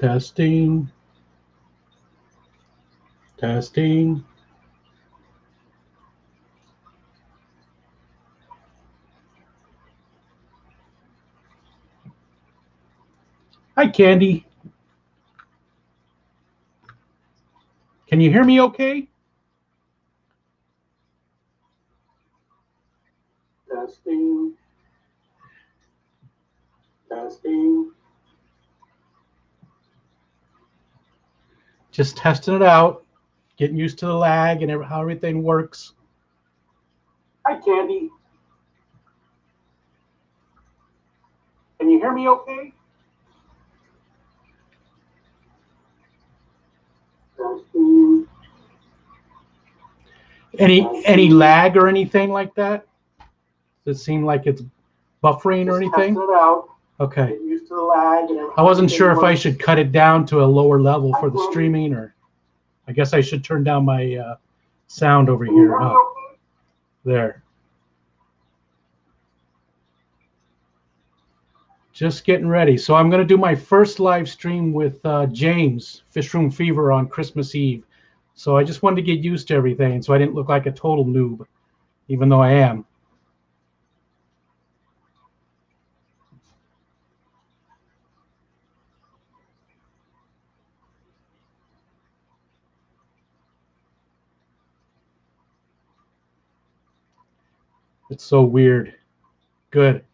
Testing. Testing. Hi, Candy. Can you hear me okay? Testing. Testing. Just testing it out, getting used to the lag and how everything works. Hi, Candy. Can you hear me okay? Testing. Any lag or anything like that? Does it seem like it's buffering or anything? Testing it out. Okay. Get used to the lag and I wasn't sure if I should cut it down to a lower level for the streaming, or I guess I should turn down my sound over here. Huh? There. Just getting ready. So I'm going to do my first live stream with James, Fishroom Fever, on Christmas Eve. So I just wanted to get used to everything so I didn't look like a total noob, even though I am. It's so weird. Good.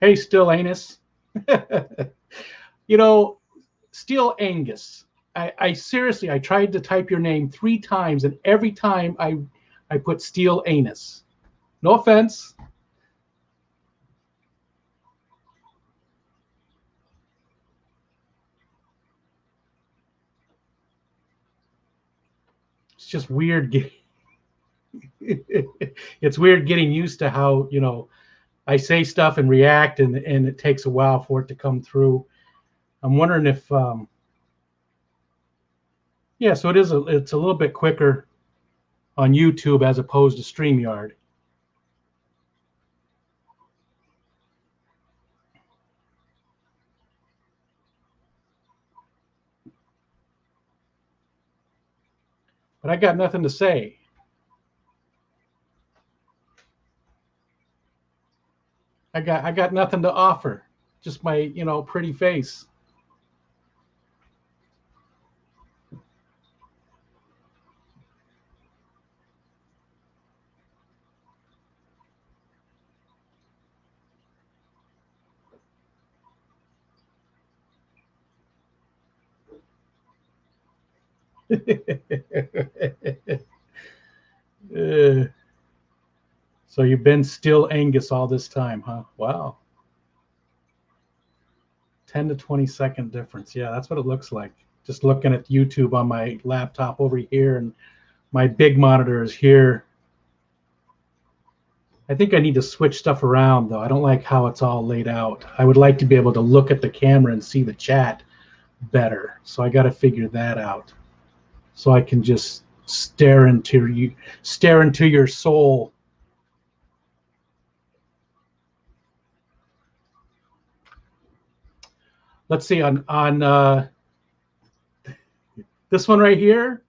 Hey, Still Anus. You know, Still Angus. I seriously, I tried to type your name 3 times, and every time I put Steel Anus. No offense. It's just weird. It's weird getting used to how, you know, I say stuff and react, and it takes a while for it to come through. I'm wondering if, yeah, so it's a little bit quicker on YouTube as opposed to StreamYard. But I got nothing to say. I got nothing to offer. Just my, you know, pretty face. So you've been Still Angus all this time, huh? Wow. 10 to 20-second difference. Yeah, that's what it looks like. Just looking at YouTube on my laptop over here, and my big monitor is here. I think I need to switch stuff around, though. I don't like how it's all laid out. I would like to be able to look at the camera and see the chat better. So I got to figure that out. So I can just stare into your soul. Let's see, on this one right here.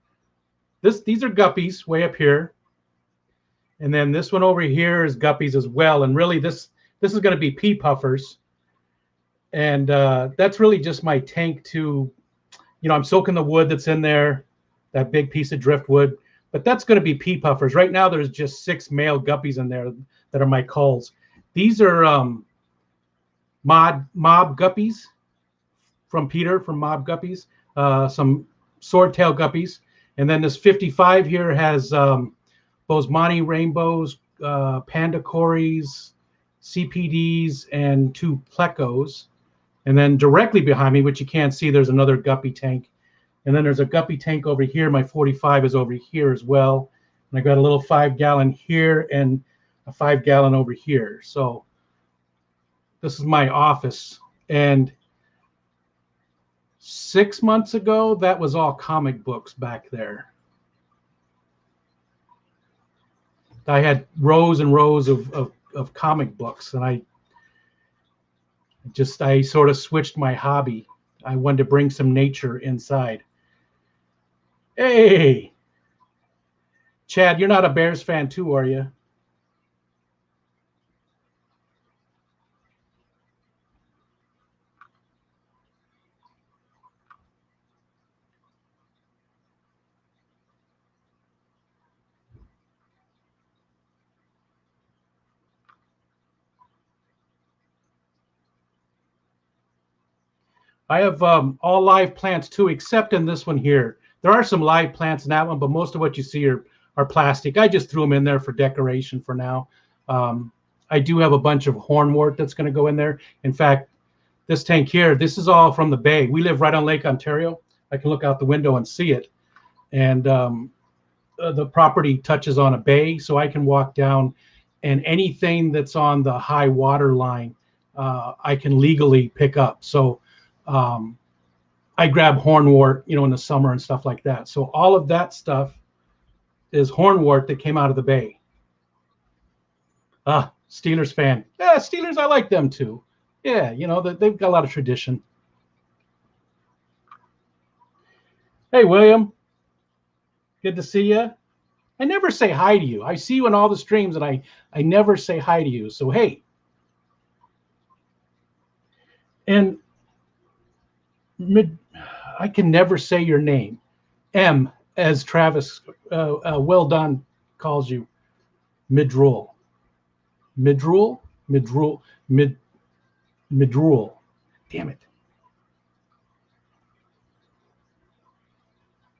These are guppies way up here. And then this one over here is guppies as well. And really this is going to be pea puffers. And that's really just my tank to, you know, I'm soaking the wood that's in there, that big piece of driftwood. But that's going to be pea puffers. Right now there's just 6 male guppies in there that are my culls. These are mob guppies from Peter from Mob Guppies, some swordtail guppies. And then this 55 here has Bosemani rainbows, panda cories, CPDs, and 2 plecos. And then directly behind me, which you can't see, there's another guppy tank. And then there's a guppy tank over here. My 45 is over here as well. And I got a little 5-gallon here and a 5-gallon over here. So this is my office. And 6 months ago, that was all comic books back there. I had rows and rows of comic books, and I I sort of switched my hobby. I wanted to bring some nature inside. Hey, Chad, you're not a Bears fan too, are you? I have all live plants too, except in this one here. There are some live plants in that one, but most of what you see are plastic. I just threw them in there for decoration for now. Um, I do have a bunch of hornwort that's going to go in there. In fact, this tank here, this is all from the bay. We live right on Lake Ontario. I can look out the window and see it. And the property touches on a bay, so I can walk down, and anything that's on the high water line, I can legally pick up. So um, I grab hornwort, in the summer and stuff like that. So all of that stuff is hornwort that came out of the bay. Steelers fan. Yeah, Steelers, I like them too. Yeah, they've got a lot of tradition. Hey, William, good to see you. I never say hi to you. I see you in all the streams, and I never say hi to you. So, hey. And I can never say your name. M, as Travis well done calls you, midrool. Midrool? Midrool. Midrool. Damn it.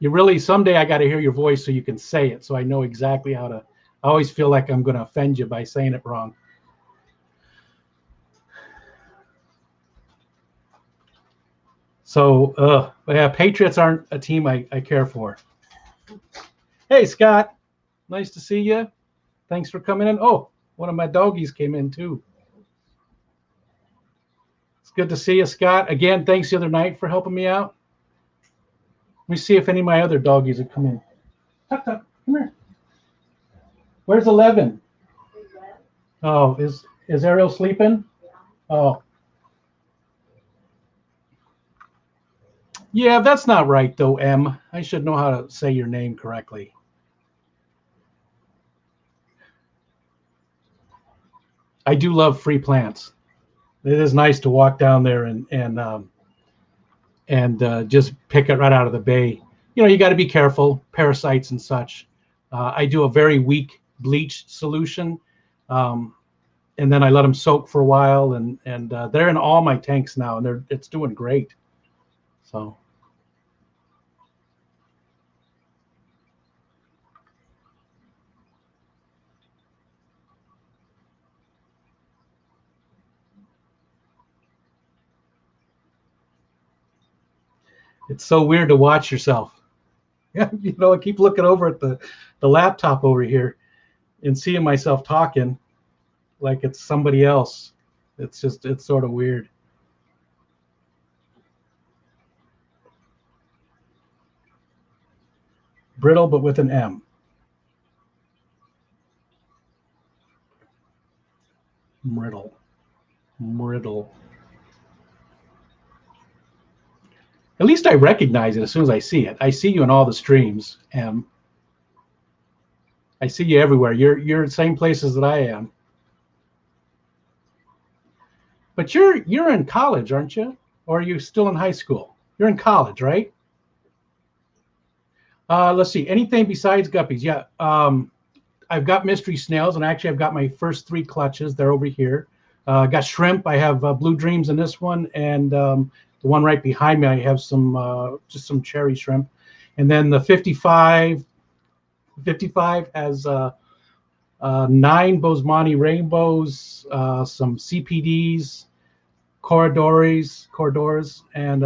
You really, someday I got to hear your voice so you can say it, so I know exactly how to. I always feel like I'm going to offend you by saying it wrong. So, yeah, Patriots aren't a team I care for. Hey, Scott. Nice to see you. Thanks for coming in. Oh, one of my doggies came in too. It's good to see you, Scott. Again, thanks the other night for helping me out. Let me see if any of my other doggies have come in. Tuck, tuck, come here. Where's 11? Oh, is Ariel sleeping? Oh. Yeah, that's not right, though, M. I should know how to say your name correctly. I do love free plants. It is nice to walk down there and just pick it right out of the bay. You got to be careful, parasites and such. I do a very weak bleach solution, and then I let them soak for a while, and they're in all my tanks now, and it's doing great. So. It's so weird to watch yourself. I keep looking over at the laptop over here and seeing myself talking like it's somebody else. It's sort of weird. Brittle, but with an M. Myrtle. At least I recognize it as soon as I see it. I see you in all the streams, M. I see you everywhere. You're the same places that I am. But you're in college, aren't you? Or are you still in high school? You're in college, right? Let's see. Anything besides guppies? Yeah. I've got mystery snails, and actually I've got my first 3 clutches. They're over here. Got shrimp. I have blue dreams in this one, and the one right behind me, I have just some cherry shrimp. And then the 55 has 9 Bosemani rainbows, some CPDs, corridors, and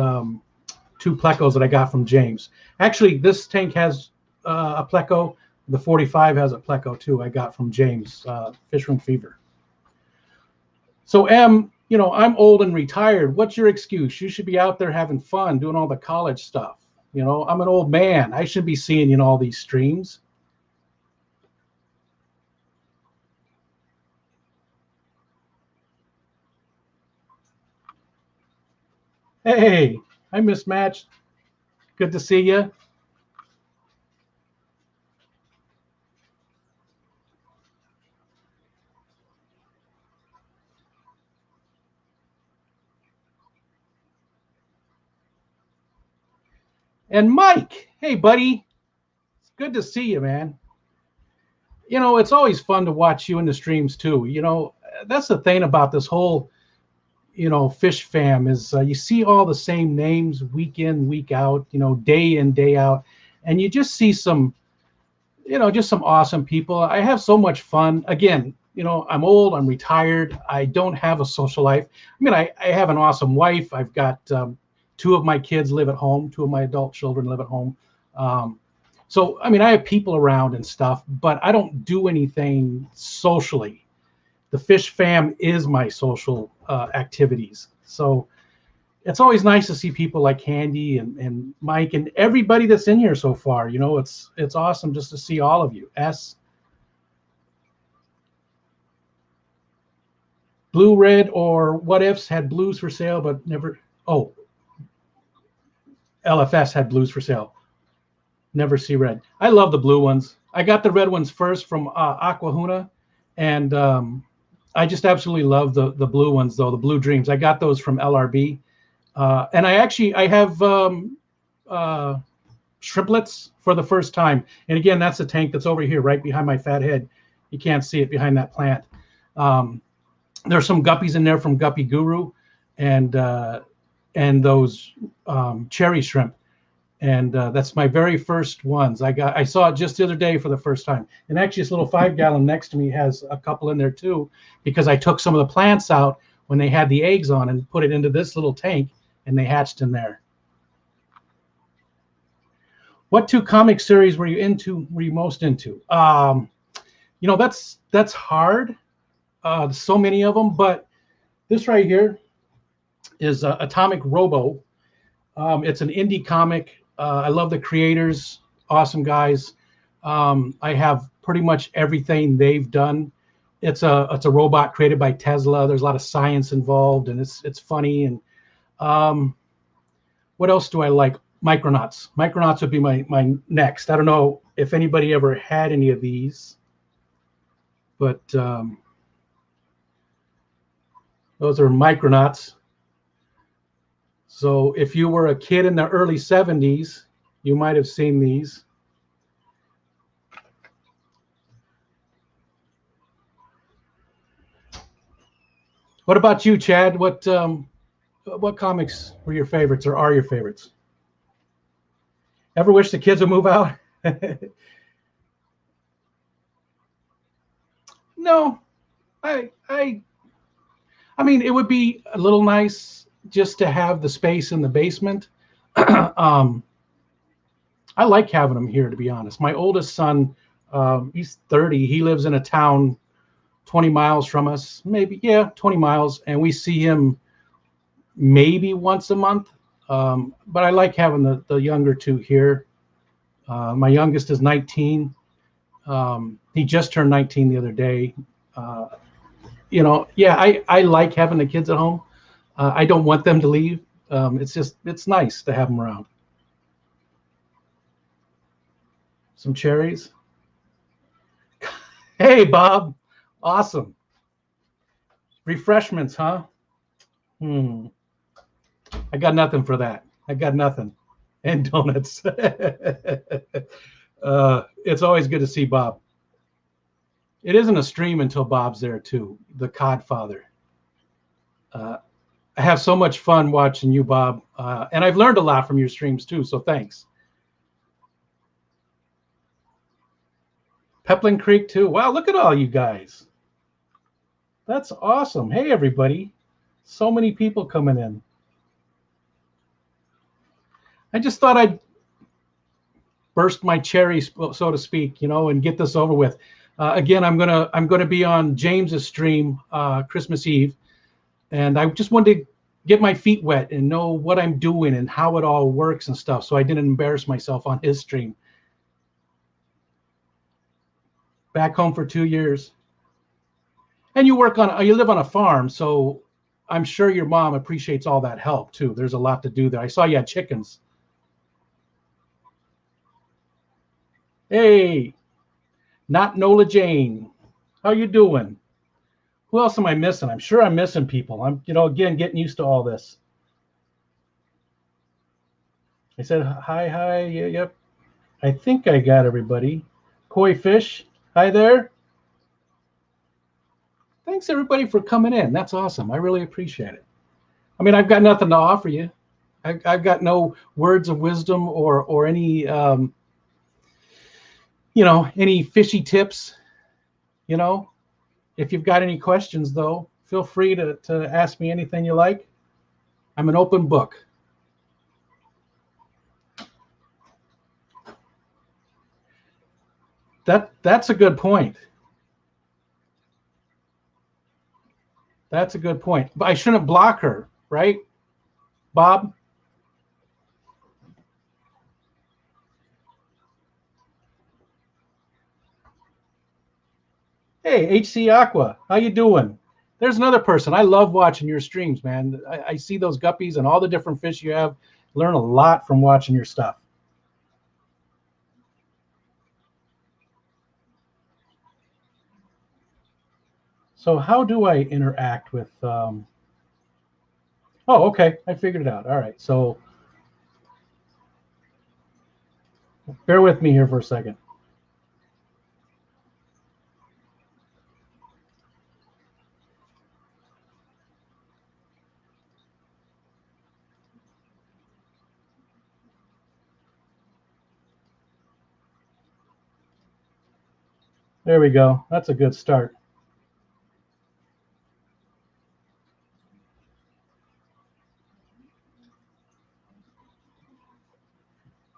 2 plecos that I got from James. Actually, this tank has a pleco. The 45 has a pleco too. I got from James, Fishroom Fever. So M, I'm old and retired. What's your excuse? You should be out there having fun, doing all the college stuff. I'm an old man. I should be seeing you in all these streams. Hey, I mismatched. Good to see you. And Mike, hey, buddy. It's good to see you, man. It's always fun to watch you in the streams too. That's the thing about this whole, fish fam is you see all the same names week in, week out, day in, day out, and you just see some, just some awesome people. I have so much fun. Again, I'm old, I'm retired, I don't have a social life. I mean, I have an awesome wife. I've got two of my kids live at home, two of my adult children live at home. Um, so, I mean, I have people around and stuff, but I don't do anything socially. The fish fam is my social activities. So it's always nice to see people like Candy and Mike and everybody that's in here so far. It's awesome just to see all of you. Blue, red, or what ifs had blues for sale, but never. Oh, LFS had blues for sale. Never see red. I love the blue ones. I got the red ones first from Aquahuna, and I just absolutely love the blue ones though. The Blue Dreams. I got those from LRB, and I have shrimplets for the first time. And again, that's the tank that's over here, right behind my fat head. You can't see it behind that plant. There's some guppies in there from Guppy Guru, and those cherry shrimp. And that's my very first ones. I saw it just the other day for the first time. And actually, this little 5-gallon next to me has a couple in there too, because I took some of the plants out when they had the eggs on and put it into this little tank, and they hatched in there. What two comic series were you most into? That's hard. So many of them, but this right here is Atomic Robo. It's an indie comic. I love the creators, awesome guys. I have pretty much everything they've done. It's a robot created by Tesla. There's a lot of science involved, and it's funny. And what else do I like? Micronauts. Micronauts would be my next. I don't know if anybody ever had any of these, but those are Micronauts. So if you were a kid in the early 70s, you might have seen these. What about you, Chad? What comics were your favorites or are your favorites? Ever wish the kids would move out? No, I mean, it would be a little nice just to have the space in the basement. um, I like having them here, to be honest. My oldest son, he's 30. He lives in a town 20 miles from us, maybe, yeah, 20 miles, and we see him maybe once a month. But I like having the younger two here. My youngest is 19. He just turned 19 the other day. Yeah, I like having the kids at home. I don't want them to leave. It's nice to have them around. Some cherries. Hey, Bob. Awesome. Refreshments, huh? I got nothing for that. I got nothing. And donuts. It's always good to see Bob. It isn't a stream until Bob's there too, the Codfather. I have so much fun watching you, Bob, and I've learned a lot from your streams too. So thanks. Peplin Creek too. Wow, look at all you guys. That's awesome. Hey, everybody. So many people coming in. I just thought I'd burst my cherry, so to speak, and get this over with. Again, I'm gonna be on James's stream Christmas Eve, and I just wanted to get my feet wet and know what I'm doing and how it all works and stuff, so I didn't embarrass myself on his stream. Back home for 2 years, and you live on a farm, so I'm sure your mom appreciates all that help too. There's a lot to do there. I saw you had chickens. Hey, not Nola Jane. How you doing? Who else am I missing? I'm sure I'm missing people. I'm, again, getting used to all this. I said, hi, hi. Yeah, yep. I think I got everybody. Koi Fish, hi there. Thanks everybody for coming in. That's awesome. I really appreciate it. I mean, I've got nothing to offer you. I've got no words of wisdom or any, any fishy tips. If you've got any questions, though, feel free to ask me anything you like. I'm an open book. That's a good point. That's a good point. But I shouldn't block her, right, Bob? Hey, HC Aqua, how you doing? There's another person. I love watching your streams, man. I see those guppies and all the different fish you have. Learn a lot from watching your stuff. So how do I interact with... Oh, okay. I figured it out. All right. So bear with me here for a second. There we go. That's a good start.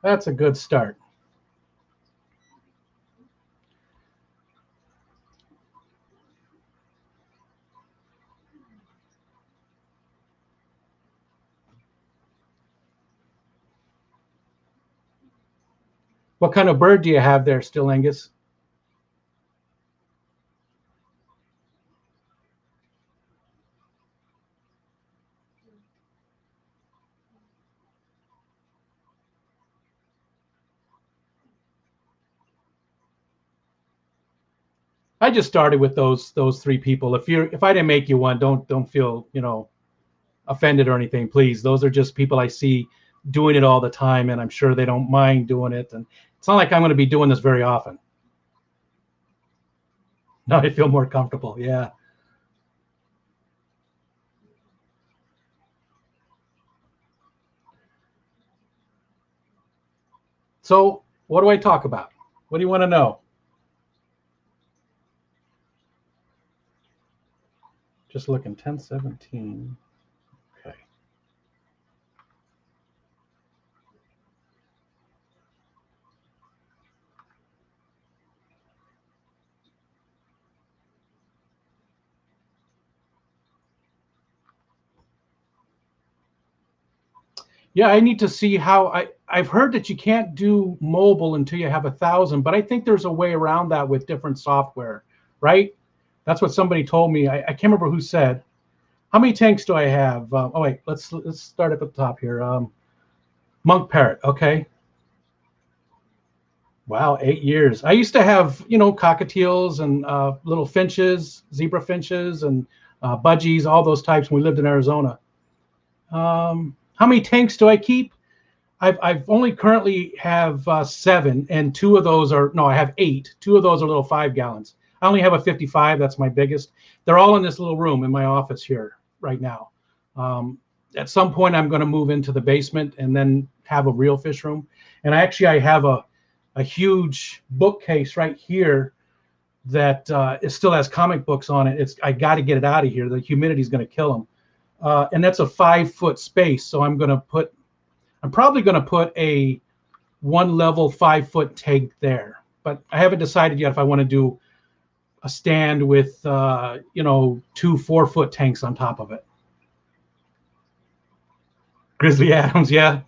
That's a good start. What kind of bird do you have there still, Angus? I just started with those three people. If I didn't make you one, don't feel offended or anything, please. Those are just people I see doing it all the time, and I'm sure they don't mind doing it. And it's not like I'm going to be doing this very often. Now I feel more comfortable. Yeah. So what do I talk about? What do you want to know? Just looking, 1017. Okay. Yeah, I need to see how I've heard that you can't do mobile until you have 1,000, but I think there's a way around that with different software, right? That's what somebody told me. I can't remember who said. How many tanks do I have? Oh wait, let's start up at the top here. Monk Parrot, okay. Wow, 8 years. I used to have, cockatiels and little finches, zebra finches, and budgies, all those types when we lived in Arizona. How many tanks do I keep? I've only currently have 7, and 2 of those are, no, I have 8. 2 of those are little 5 gallons. I only have a 55. That's my biggest. They're all in this little room in my office here right now. At some point, I'm going to move into the basement and then have a real fish room. And I have a huge bookcase right here that it still has comic books on it. I got to get it out of here. The humidity is going to kill them. And that's a 5-foot space. So I'm probably going to put a 1 level 5-foot tank there. But I haven't decided yet if I want to do a stand with 2 4-foot tanks on top of it. Grizzly Adams, yeah.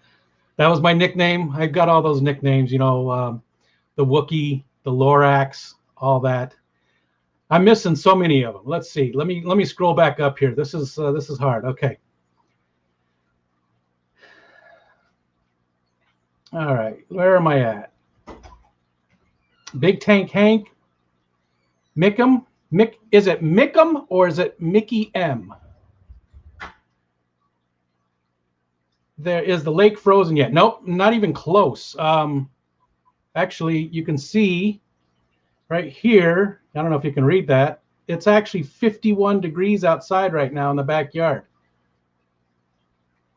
That was my nickname. I've got all those nicknames, the Wookiee, the Lorax, all that. I'm missing so many of them. Let's see. Let me scroll back up here. This is hard. Okay. All right. Where am I at? Big Tank Hank, Mickham, Mick. Is it Mickham or is it Mickey M? There is the lake frozen yet? Nope, not even close. Actually, you can see right here. I don't know if you can read that. It's actually 51 degrees outside right now in the backyard.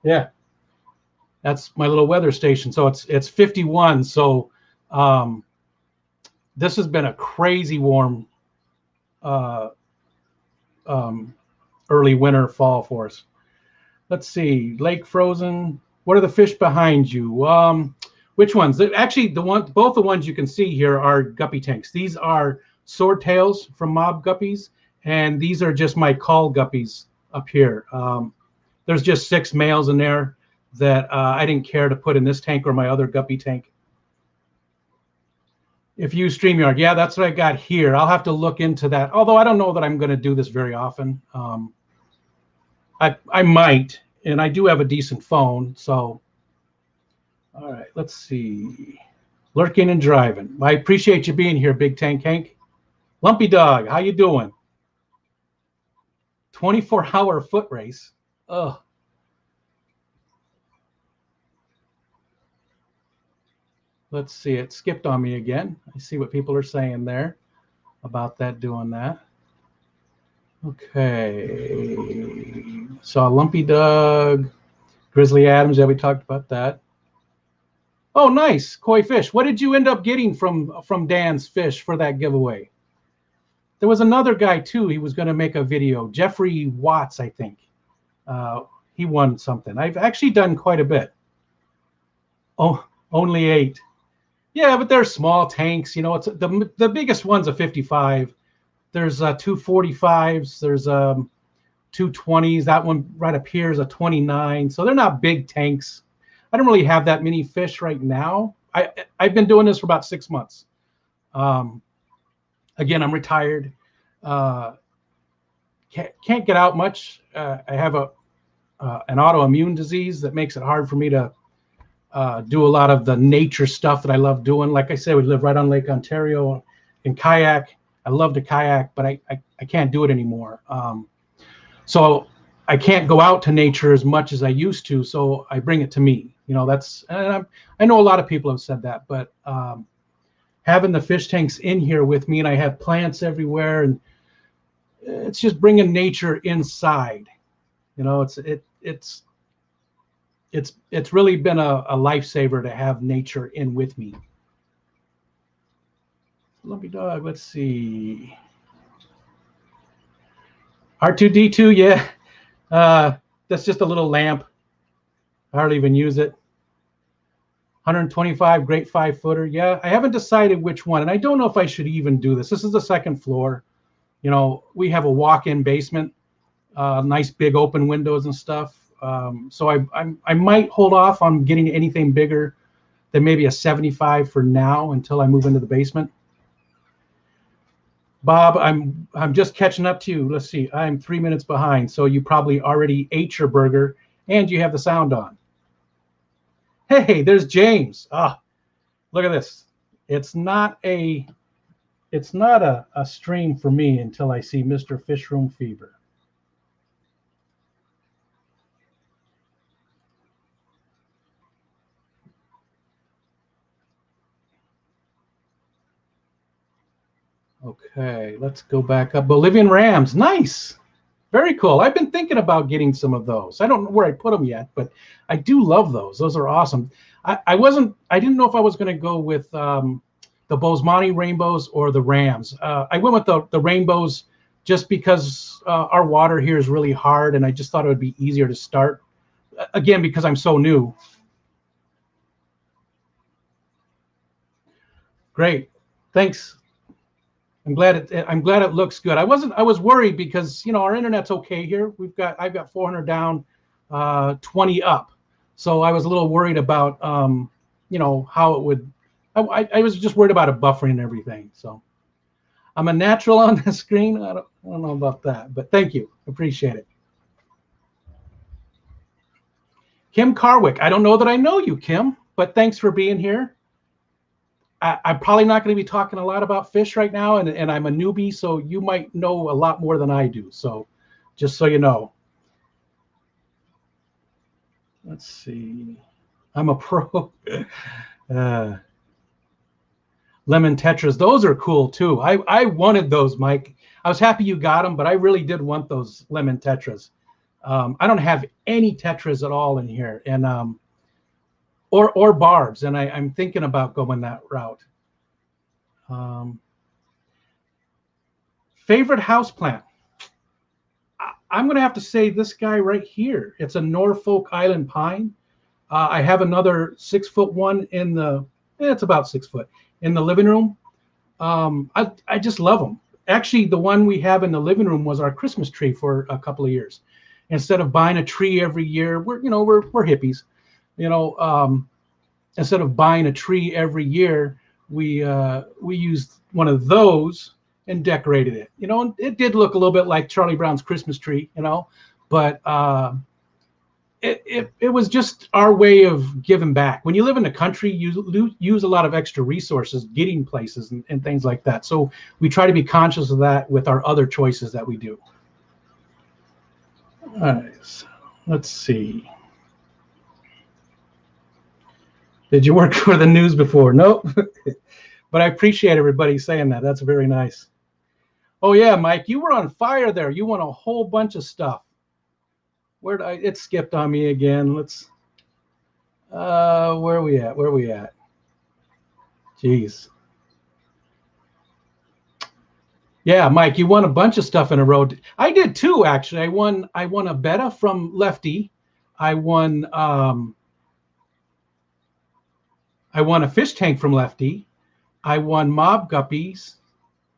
Yeah, that's my little weather station. So it's 51. So this has been a crazy warm uh, early winter fall for us. Let's see, lake frozen. What are the fish behind you? Which ones? Actually, both the ones you can see here are guppy tanks. These are swordtails from mob guppies, and these are just my call guppies up here. There's just 6 males in there that I didn't care to put in this tank or my other guppy tank. If you StreamYard, yeah, that's what I got here. I'll have to look into that. Although I don't know that I'm going to do this very often. I might, and I do have a decent phone. So, all right, let's see. Lurking and driving. I appreciate you being here, Big Tank Hank. Lumpy Dog, how you doing? 24-hour foot race. Ugh. Let's see, it skipped on me again. I see what people are saying there about that, doing that. Okay. Saw Lumpy Dog, Grizzly Adams. Yeah, we talked about that. Oh, nice. Koi fish. What did you end up getting from Dan's fish for that giveaway? There was another guy, too. He was going to make a video. Jeffrey Watts, I think. He won something. I've actually done quite a bit. Oh, only 8. Yeah, but they're small tanks. You know, it's the biggest one's a 55. There's 245s. There's 220s. That one right up here is a 29. So they're not big tanks. I don't really have that many fish right now. I've been doing this for about 6 months. Again, I'm retired. Can't get out much. I have an autoimmune disease that makes it hard for me to do a lot of the nature stuff that I love doing. Like I said, we live right on Lake Ontario and kayak. I love to kayak, but I can't do it anymore. So I can't go out to nature as much as I used to. So I bring it to me. You know, I know a lot of people have said that, but having the fish tanks in here with me, and I have plants everywhere, and it's just bringing nature inside. You know, it's really been a lifesaver to have nature in with me. Lumpy Dog, let's see. R2D2, yeah. That's just a little lamp. I hardly even use it. 125, great 5-footer. Yeah, I haven't decided which one, and I don't know if I should even do this. This is the 2nd floor. You know, we have a walk-in basement, nice big open windows and stuff. So I might hold off on getting anything bigger than maybe a 75 for now until I move into the basement. Bob, I'm just catching up to you. Let's see, I'm 3 minutes behind, so you probably already ate your burger and you have the sound on. Hey, there's James. Look at this. It's not a stream for me until I see Mr. Fishroom Fever. Okay, let's go back up. Bolivian Rams, nice. Very cool. I've been thinking about getting some of those. I don't know where I put them yet, but I do love those. Those are awesome. I didn't know if I was going to go with the Bosemani rainbows or the Rams. I went with the rainbows just because our water here is really hard, and I just thought it would be easier to start. Again, because I'm so new. Great. Thanks. I'm glad it looks good. I was worried because, you know, our internet's okay here. I've got 400 down, 20 up. So I was a little worried about you know, how it would. I was just worried about it buffering and everything. So I'm a natural on the screen. I don't know about that, but thank you. Appreciate it. Kim Carwick. I don't know that I know you, Kim, but thanks for being here. I'm probably not going to be talking a lot about fish right now, and I'm a newbie, so you might know a lot more than I do. So just so you know. Let's see. I'm a pro. Lemon tetras. Those are cool too. I wanted those, Mike. I was happy you got them, but I really did want those lemon tetras. I don't have any tetras at all in here, and or barbs, and I'm thinking about going that route. Favorite houseplant? I'm going to have to say this guy right here. It's a Norfolk Island pine. I have another 6-foot one in the. It's about 6 foot in the living room. I just love them. Actually, the one we have in the living room was our Christmas tree for a couple of years. Instead of buying a tree every year, we're hippies, instead of buying a tree every year, we used one of those and decorated it. It did look a little bit like Charlie Brown's Christmas tree, but it was just our way of giving back. When you live in the country, you use a lot of extra resources getting places and things like that. So we try to be conscious of that with our other choices that we do. All right, so let's see. Did you work for the news before? Nope. But I appreciate everybody saying that. That's very nice. Oh yeah, Mike, you were on fire there. You won a whole bunch of stuff. It skipped on me again. Let's where are we at? Jeez. Yeah, Mike, you won a bunch of stuff in a row. I did too, actually. I won a betta from Lefty. I won a fish tank from Lefty. I won mob guppies.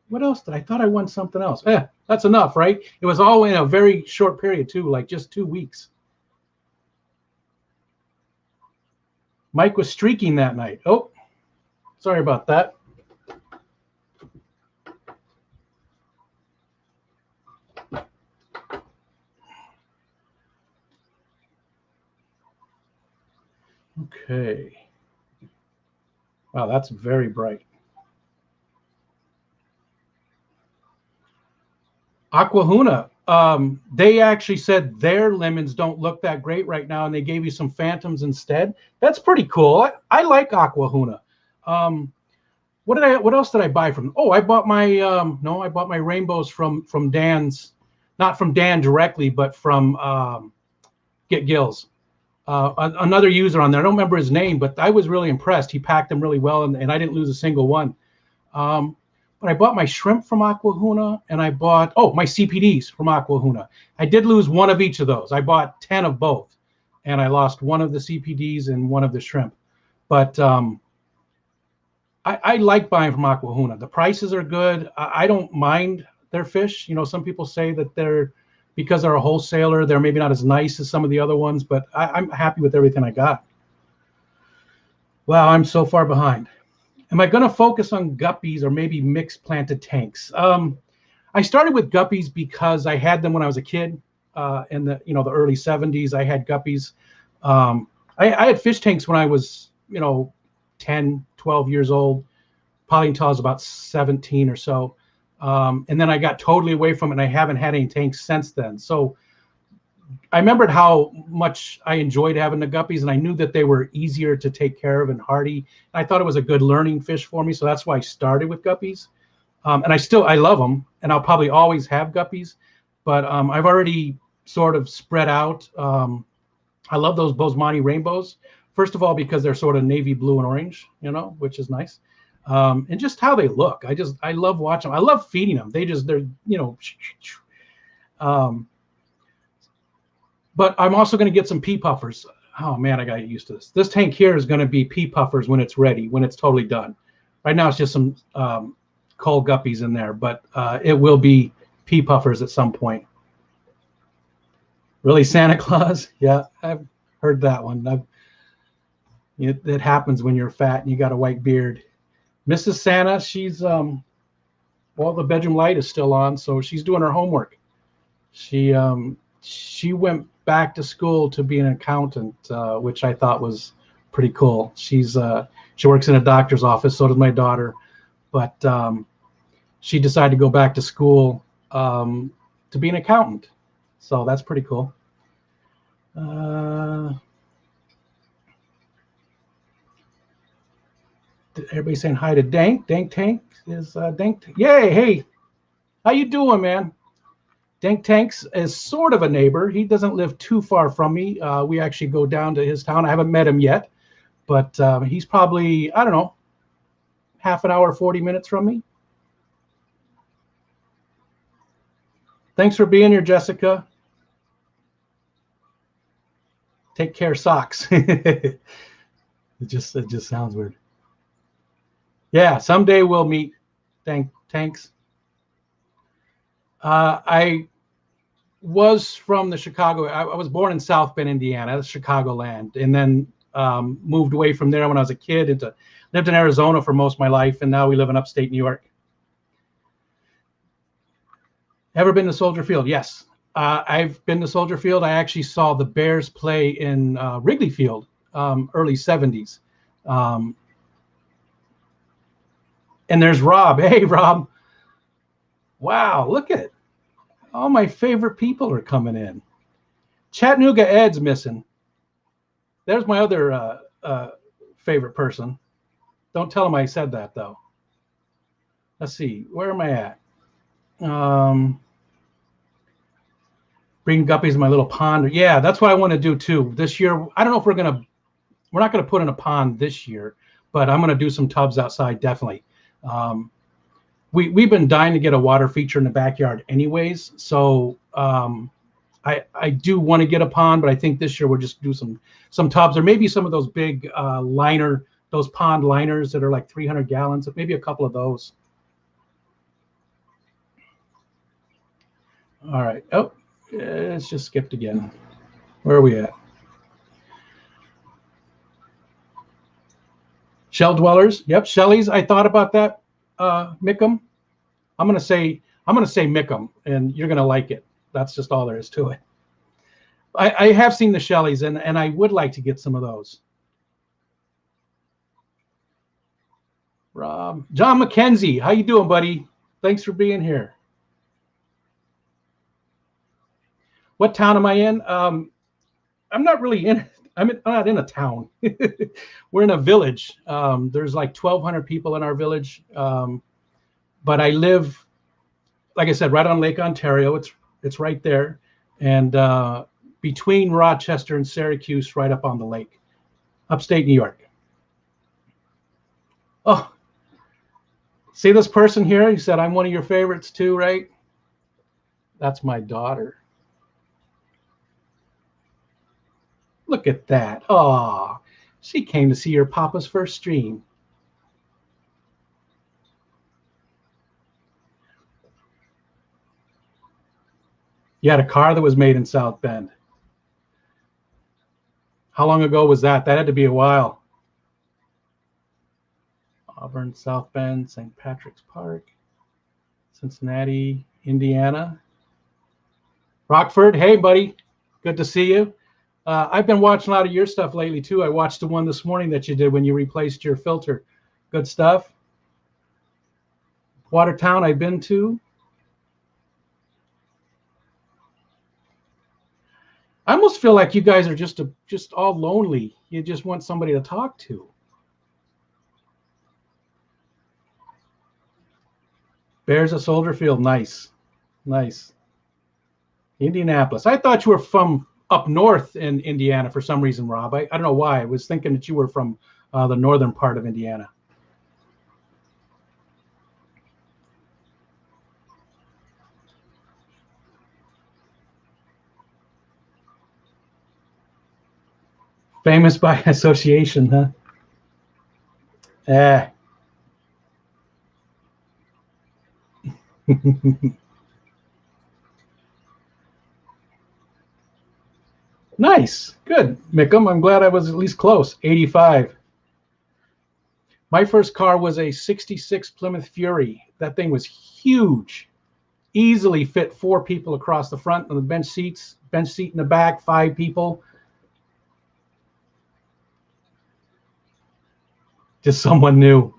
What else did I thought I won something else? That's enough, right? It was all in a very short period too, like just 2 weeks. Mike was streaking that night. Oh, sorry about that. Okay. Wow, that's very bright. Aquahuna, they actually said their lemons don't look that great right now, and they gave you some phantoms instead. That's pretty cool. I like Aquahuna. What else did I buy from? Oh, I bought my rainbows from Dan's, not from Dan directly, but from Get Gills. Another user on there. I don't remember his name, but I was really impressed. He packed them really well, and I didn't lose a single one. But I bought my shrimp from Aquahuna, and I bought my CPDs from Aquahuna. I did lose one of each of those. I bought 10 of both, and I lost one of the CPDs and one of the shrimp. But I like buying from Aquahuna. The prices are good. I don't mind their fish. Some people say that because they're a wholesaler, they're maybe not as nice as some of the other ones, but I'm happy with everything I got. Wow, I'm so far behind. Am I going to focus on guppies or maybe mixed planted tanks? I started with guppies because I had them when I was a kid. In the early 70s, I had guppies. I had fish tanks when I was 10, 12 years old, probably until I was about 17 or so. And then I got totally away from it, and I haven't had any tanks since then. So I remembered how much I enjoyed having the guppies, and I knew that they were easier to take care of and hardy. I thought it was a good learning fish for me, so that's why I started with guppies. And I love them, and I'll probably always have guppies. But I've already sort of spread out. I love those Bosemani rainbows. First of all, because they're sort of navy blue and orange, which is nice. And just how they look. I love watching them. I love feeding them. They're. But I'm also going to get some pea puffers. Oh man, I got used to this. This tank here is going to be pea puffers when it's ready, when it's totally done. Right now it's just some coal guppies in there, but it will be pea puffers at some point. Really, Santa Claus? Yeah, I've heard that one. It happens when you're fat and you got a white beard. Mrs. Santa, she's Well, the bedroom light is still on, so she's doing her homework. She went back to school to be an accountant, which I thought was pretty cool. She works in a doctor's office. So does my daughter, but she decided to go back to school to be an accountant. So that's pretty cool. Everybody saying hi to Dank. Dank Tank is Dank. Yay! Hey, how you doing, man? Dank Tanks is sort of a neighbor. He doesn't live too far from me. We actually go down to his town. I haven't met him yet, but he's probably, I don't know, half an hour, 40 minutes from me. Thanks for being here, Jessica. Take care, socks. It just sounds weird. Yeah, someday we'll meet. Tanks. I was from the Chicago. I was born in South Bend, Indiana, Chicagoland, and then moved away from there when I was a kid. Lived in Arizona for most of my life, and now we live in upstate New York. Ever been to Soldier Field? Yes. I've been to Soldier Field. I actually saw the Bears play in Wrigley Field, early 70s. And there's Rob. Hey, Rob. Wow, look at it. All my favorite people are coming in. Chattanooga Ed's missing. There's my other favorite person. Don't tell him I said that, though. Let's see. Where am I at? Bring guppies in my little pond. Yeah, that's what I want to do too. This year, I don't know if we're not gonna put in a pond this year, but I'm gonna do some tubs outside definitely. We've been dying to get a water feature in the backyard anyways, so I do want to get a pond, but I think this year we'll just do some tubs, or maybe some of those big those pond liners that are like 300 gallons, maybe a couple of those. All right. Oh. It's just skipped again. Where are we at? Shell dwellers. Yep, Shelleys. I thought about that. Mickham. I'm gonna say Mickham, and you're gonna like it. That's just all there is to it. I have seen the Shelleys, and I would like to get some of those. Rob, John McKenzie, how you doing, buddy? Thanks for being here. What town am I in? I'm not really in. I'm not in a town. We're in a village. There's like 1,200 people in our village, but I live, like I said, right on Lake Ontario. It's right there, and between Rochester and Syracuse, right up on the lake, upstate New York. Oh, see this person here? He said, "I'm one of your favorites too," right? That's my daughter. Look at that. Oh, she came to see your papa's first stream. You had a car that was made in South Bend. How long ago was that? That had to be a while. Auburn, South Bend, St. Patrick's Park, Cincinnati, Indiana. Rockford, hey, buddy. Good to see you. I've been watching a lot of your stuff lately, too. I watched the one this morning that you did when you replaced your filter. Good stuff. Watertown, I've been to. I almost feel like you guys are just all lonely. You just want somebody to talk to. Bears at Soldier Field, nice. Nice. Indianapolis. I thought you were from up north in Indiana for some reason, Rob. I don't know why. I was thinking that you were from the northern part of Indiana. Famous by association, huh? Eh. Nice. Good, Mickham. I'm glad I was at least close. 85. My first car was a 66 Plymouth Fury. That thing was huge. Easily fit 4 people across the front on the bench seat in the back, 5 people. Just someone new.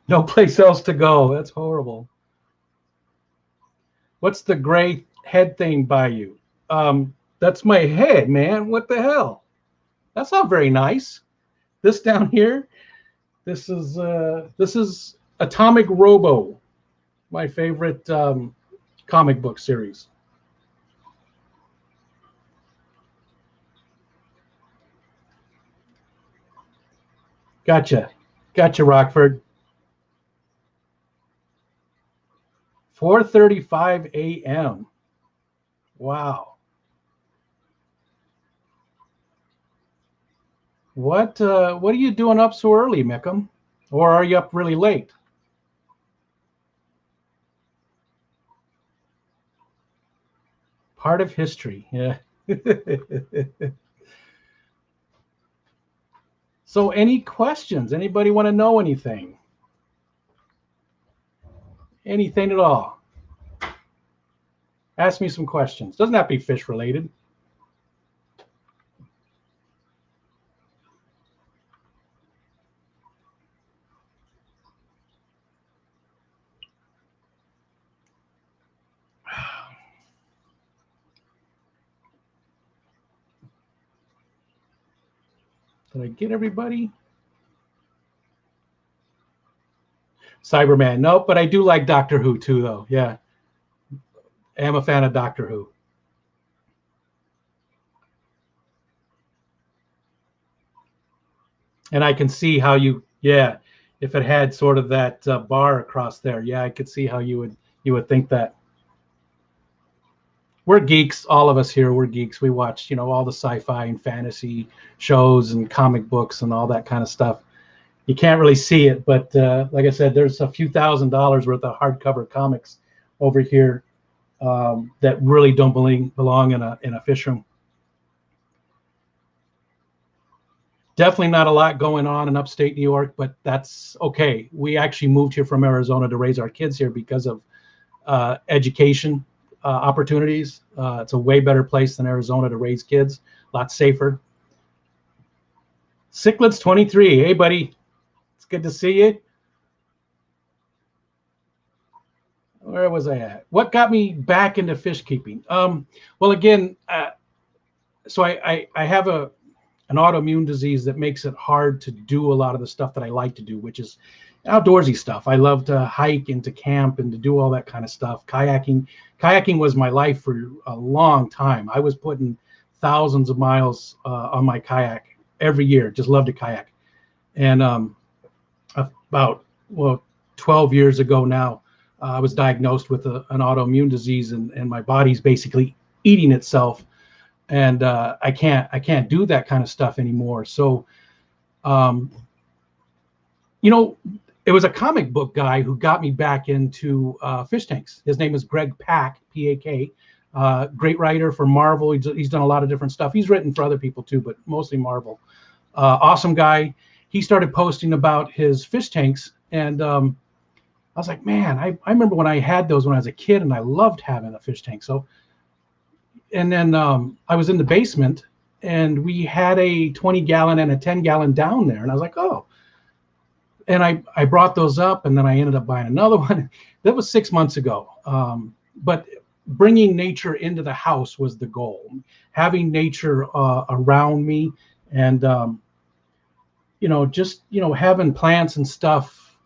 No place else to go. That's horrible. What's the gray head thing by you? That's my head, man. What the hell? That's not very nice. This down here, this is Atomic Robo, my favorite comic book series. Gotcha, Rockford. 4:35 a.m. Wow. What are you doing up so early, Mickham? Or are you up really late? Part of history, yeah. So any questions? Anybody want to know anything? Anything at all? Ask me some questions. Doesn't have to be fish related. Did I get everybody? Cyberman. Nope, but I do like Doctor Who too, though. Yeah. I am a fan of Doctor Who. And I can see how you, yeah, if it had sort of that bar across there, yeah, I could see how you would think that. We're geeks, all of us here. We're geeks. We watch, all the sci-fi and fantasy shows and comic books and all that kind of stuff. You can't really see it, but like I said, there's a few $1,000s worth of hardcover comics over here that really don't belong in a fish room. Definitely not a lot going on in upstate New York, but that's okay. We actually moved here from Arizona to raise our kids here because of education opportunities. It's a way better place than Arizona to raise kids, a lot safer. Cichlids 23, hey buddy, it's good to see you. Where was I at? What got me back into fish keeping? Well, again, so I have an autoimmune disease that makes it hard to do a lot of the stuff that I like to do, which is outdoorsy stuff. I love to hike and to camp and to do all that kind of stuff. Kayaking was my life for a long time. I was putting thousands of miles on my kayak every year. Just loved to kayak. And about 12 years ago now, I was diagnosed with an autoimmune disease, and my body's basically eating itself. And I can't do that kind of stuff anymore. So, it was a comic book guy who got me back into fish tanks. His name is Greg Pak, P-A-K. Great writer for Marvel. He's done a lot of different stuff. He's written for other people too, but mostly Marvel. Awesome guy. He started posting about his fish tanks, and I was like, man, I remember when I had those when I was a kid, and I loved having a fish tank. So, and then I was in the basement, and we had a 20-gallon and a 10-gallon down there, and I was like, oh. And I brought those up, and then I ended up buying another one. That was 6 months ago. But bringing nature into the house was the goal. Having nature around me, and just having plants and stuff,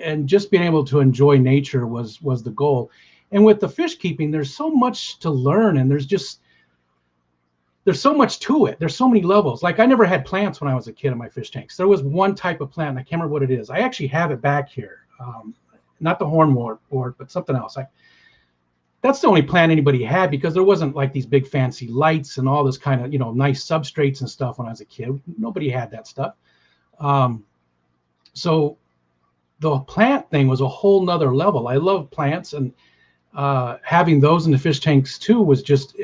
and just being able to enjoy nature was the goal. And with the fish keeping, there's so much to learn, and there's so much to it. There's so many levels. Like, I never had plants when I was a kid in my fish tanks. There was one type of plant, and I can't remember what it is. I actually have it back here. Not the hornwort, but something else. That's the only plant anybody had, because there wasn't like these big fancy lights and all this kind of, nice substrates and stuff when I was a kid. Nobody had that stuff. So the plant thing was a whole nother level. I love plants, and having those in the fish tanks too was just,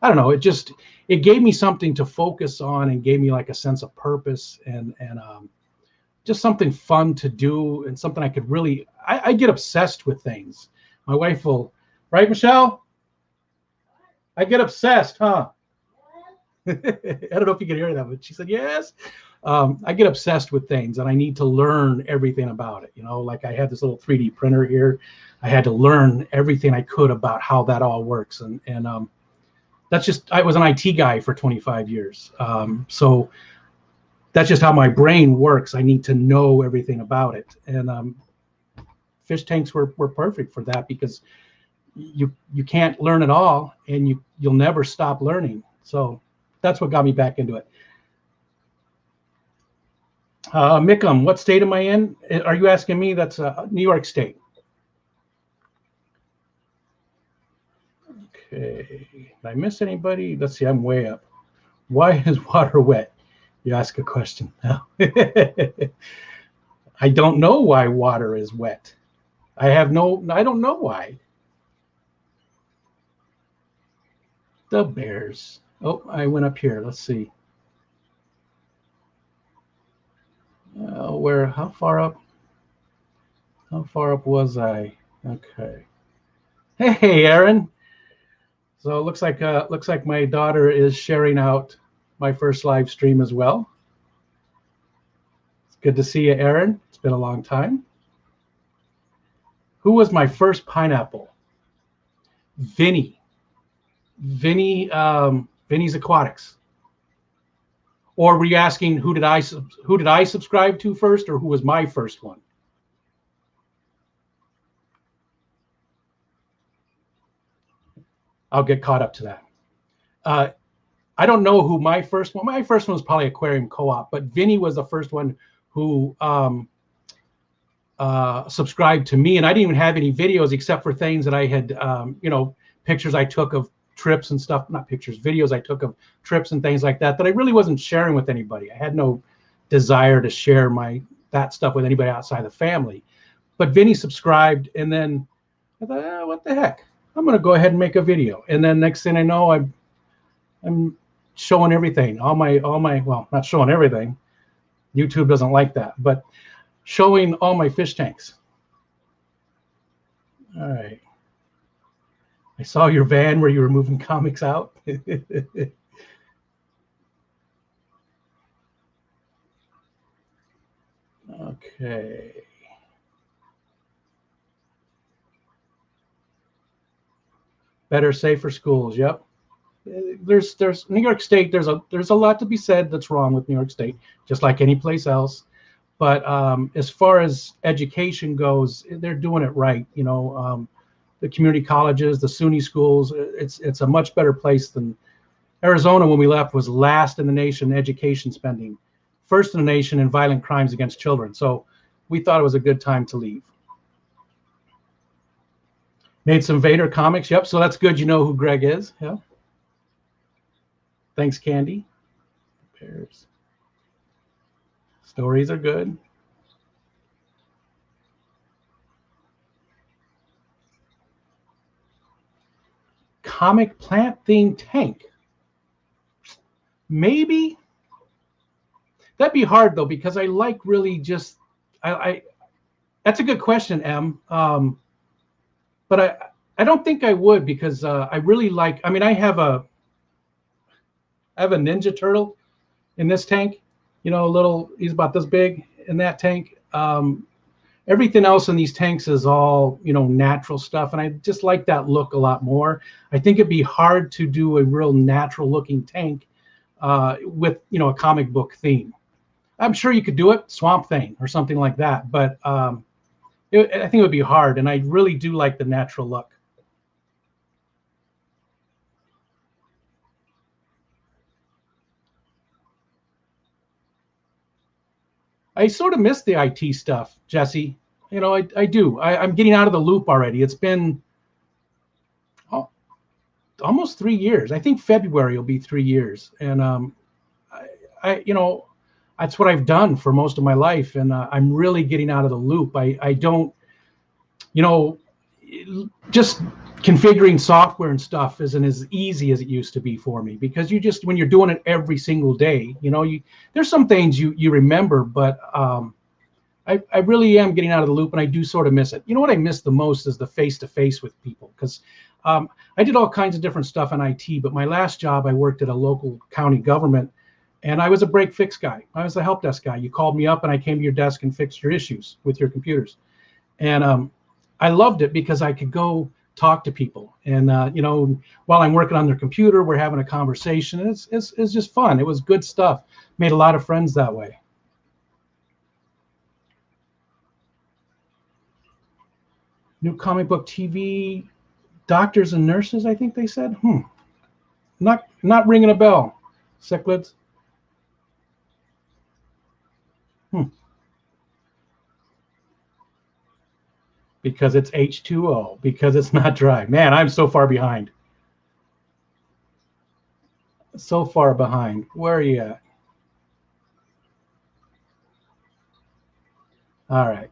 I don't know, it gave me something to focus on, and gave me like a sense of purpose, and just something fun to do and something I could really, I get obsessed with things. My wife will, right, Michelle? I get obsessed, huh? I don't know if you can hear that, but she said, yes. I get obsessed with things and I need to learn everything about it. You know, like I had this little 3D printer here. I had to learn everything I could about how that all works. And that's just, I was an IT guy for 25 years. So that's just how my brain works. I need to know everything about it. And fish tanks were perfect for that because you can't learn it all and you'll never stop learning. So that's what got me back into it. Mickham, what state am I in? Are you asking me? That's New York State. Okay. Did I miss anybody? Let's see, I'm way up. Why is water wet? You ask a question. I don't know why water is wet. I don't know why. The bears. Oh, I went up here. Let's see. How far up? How far up was I? Okay. Hey, Aaron. So it looks like my daughter is sharing out my first live stream as well. It's good to see you, Aaron. It's been a long time. Who was my first pineapple? Vinny. Vinny's Aquatics. Or were you asking who did I subscribe to first, or who was my first one? I'll get caught up to that. I don't know who my first one. My first one was probably Aquarium Co-op, but Vinny was the first one who subscribed to me, and I didn't even have any videos except for things that I had, pictures I took of trips and stuff, not pictures, videos I took of trips and things like that I really wasn't sharing with anybody. I had no desire to share that stuff with anybody outside the family. But Vinny subscribed, and then I thought, what the heck? I'm going to go ahead and make a video. And then next thing I know, I'm showing everything. Well, not showing everything. YouTube doesn't like that, but showing all my fish tanks. All right. I saw your van where you were moving comics out. Okay. Better, safer schools. Yep. There's New York State. There's a lot to be said that's wrong with New York State, just like any place else. But as far as education goes, they're doing it right. You know, the community colleges, the SUNY schools. It's a much better place than Arizona. When we left, was last in the nation in education spending, first in the nation in violent crimes against children. So we thought it was a good time to leave. Made some Vader comics. Yep. So that's good. You know who Greg is. Yeah. Thanks, Candy. Bears. Stories are good. Comic plant themed tank. Maybe. That'd be hard though, because I like really just that's a good question, Em. But I don't think I would, because I really like, I mean, I have a Ninja Turtle in this tank, you know, he's about this big in that tank. Everything else in these tanks is all, you know, natural stuff. And I just like that look a lot more. I think it'd be hard to do a real natural looking tank with, you know, a comic book theme. I'm sure you could do it, Swamp Thing or something like that. But I think it would be hard. And I really do like the natural look. I sort of miss the IT stuff, Jesse. You know, I do. I'm getting out of the loop already. It's been almost 3 years. I think February will be 3 years. And you know, that's what I've done for most of my life. And I'm really getting out of the loop. I don't, you know, just configuring software and stuff isn't as easy as it used to be for me, because you when you're doing it every single day, you know, there's some things you remember, but I really am getting out of the loop, and I do sort of miss it. You know what I miss the most is the face-to-face with people, because I did all kinds of different stuff in IT, but my last job, I worked at a local county government, and I was a break fix guy. I was a help desk guy. You called me up, and I came to your desk and fixed your issues with your computers. And I loved it because I could go talk to people, and while I'm working on their computer, we're having a conversation. It's just fun. It was good stuff. Made a lot of friends that way. New comic book TV, doctors and nurses, I think they said. Not ringing a bell. Cichlids. Because it's H2O, because it's not dry. Man, I'm so far behind. So far behind. Where are you at? All right.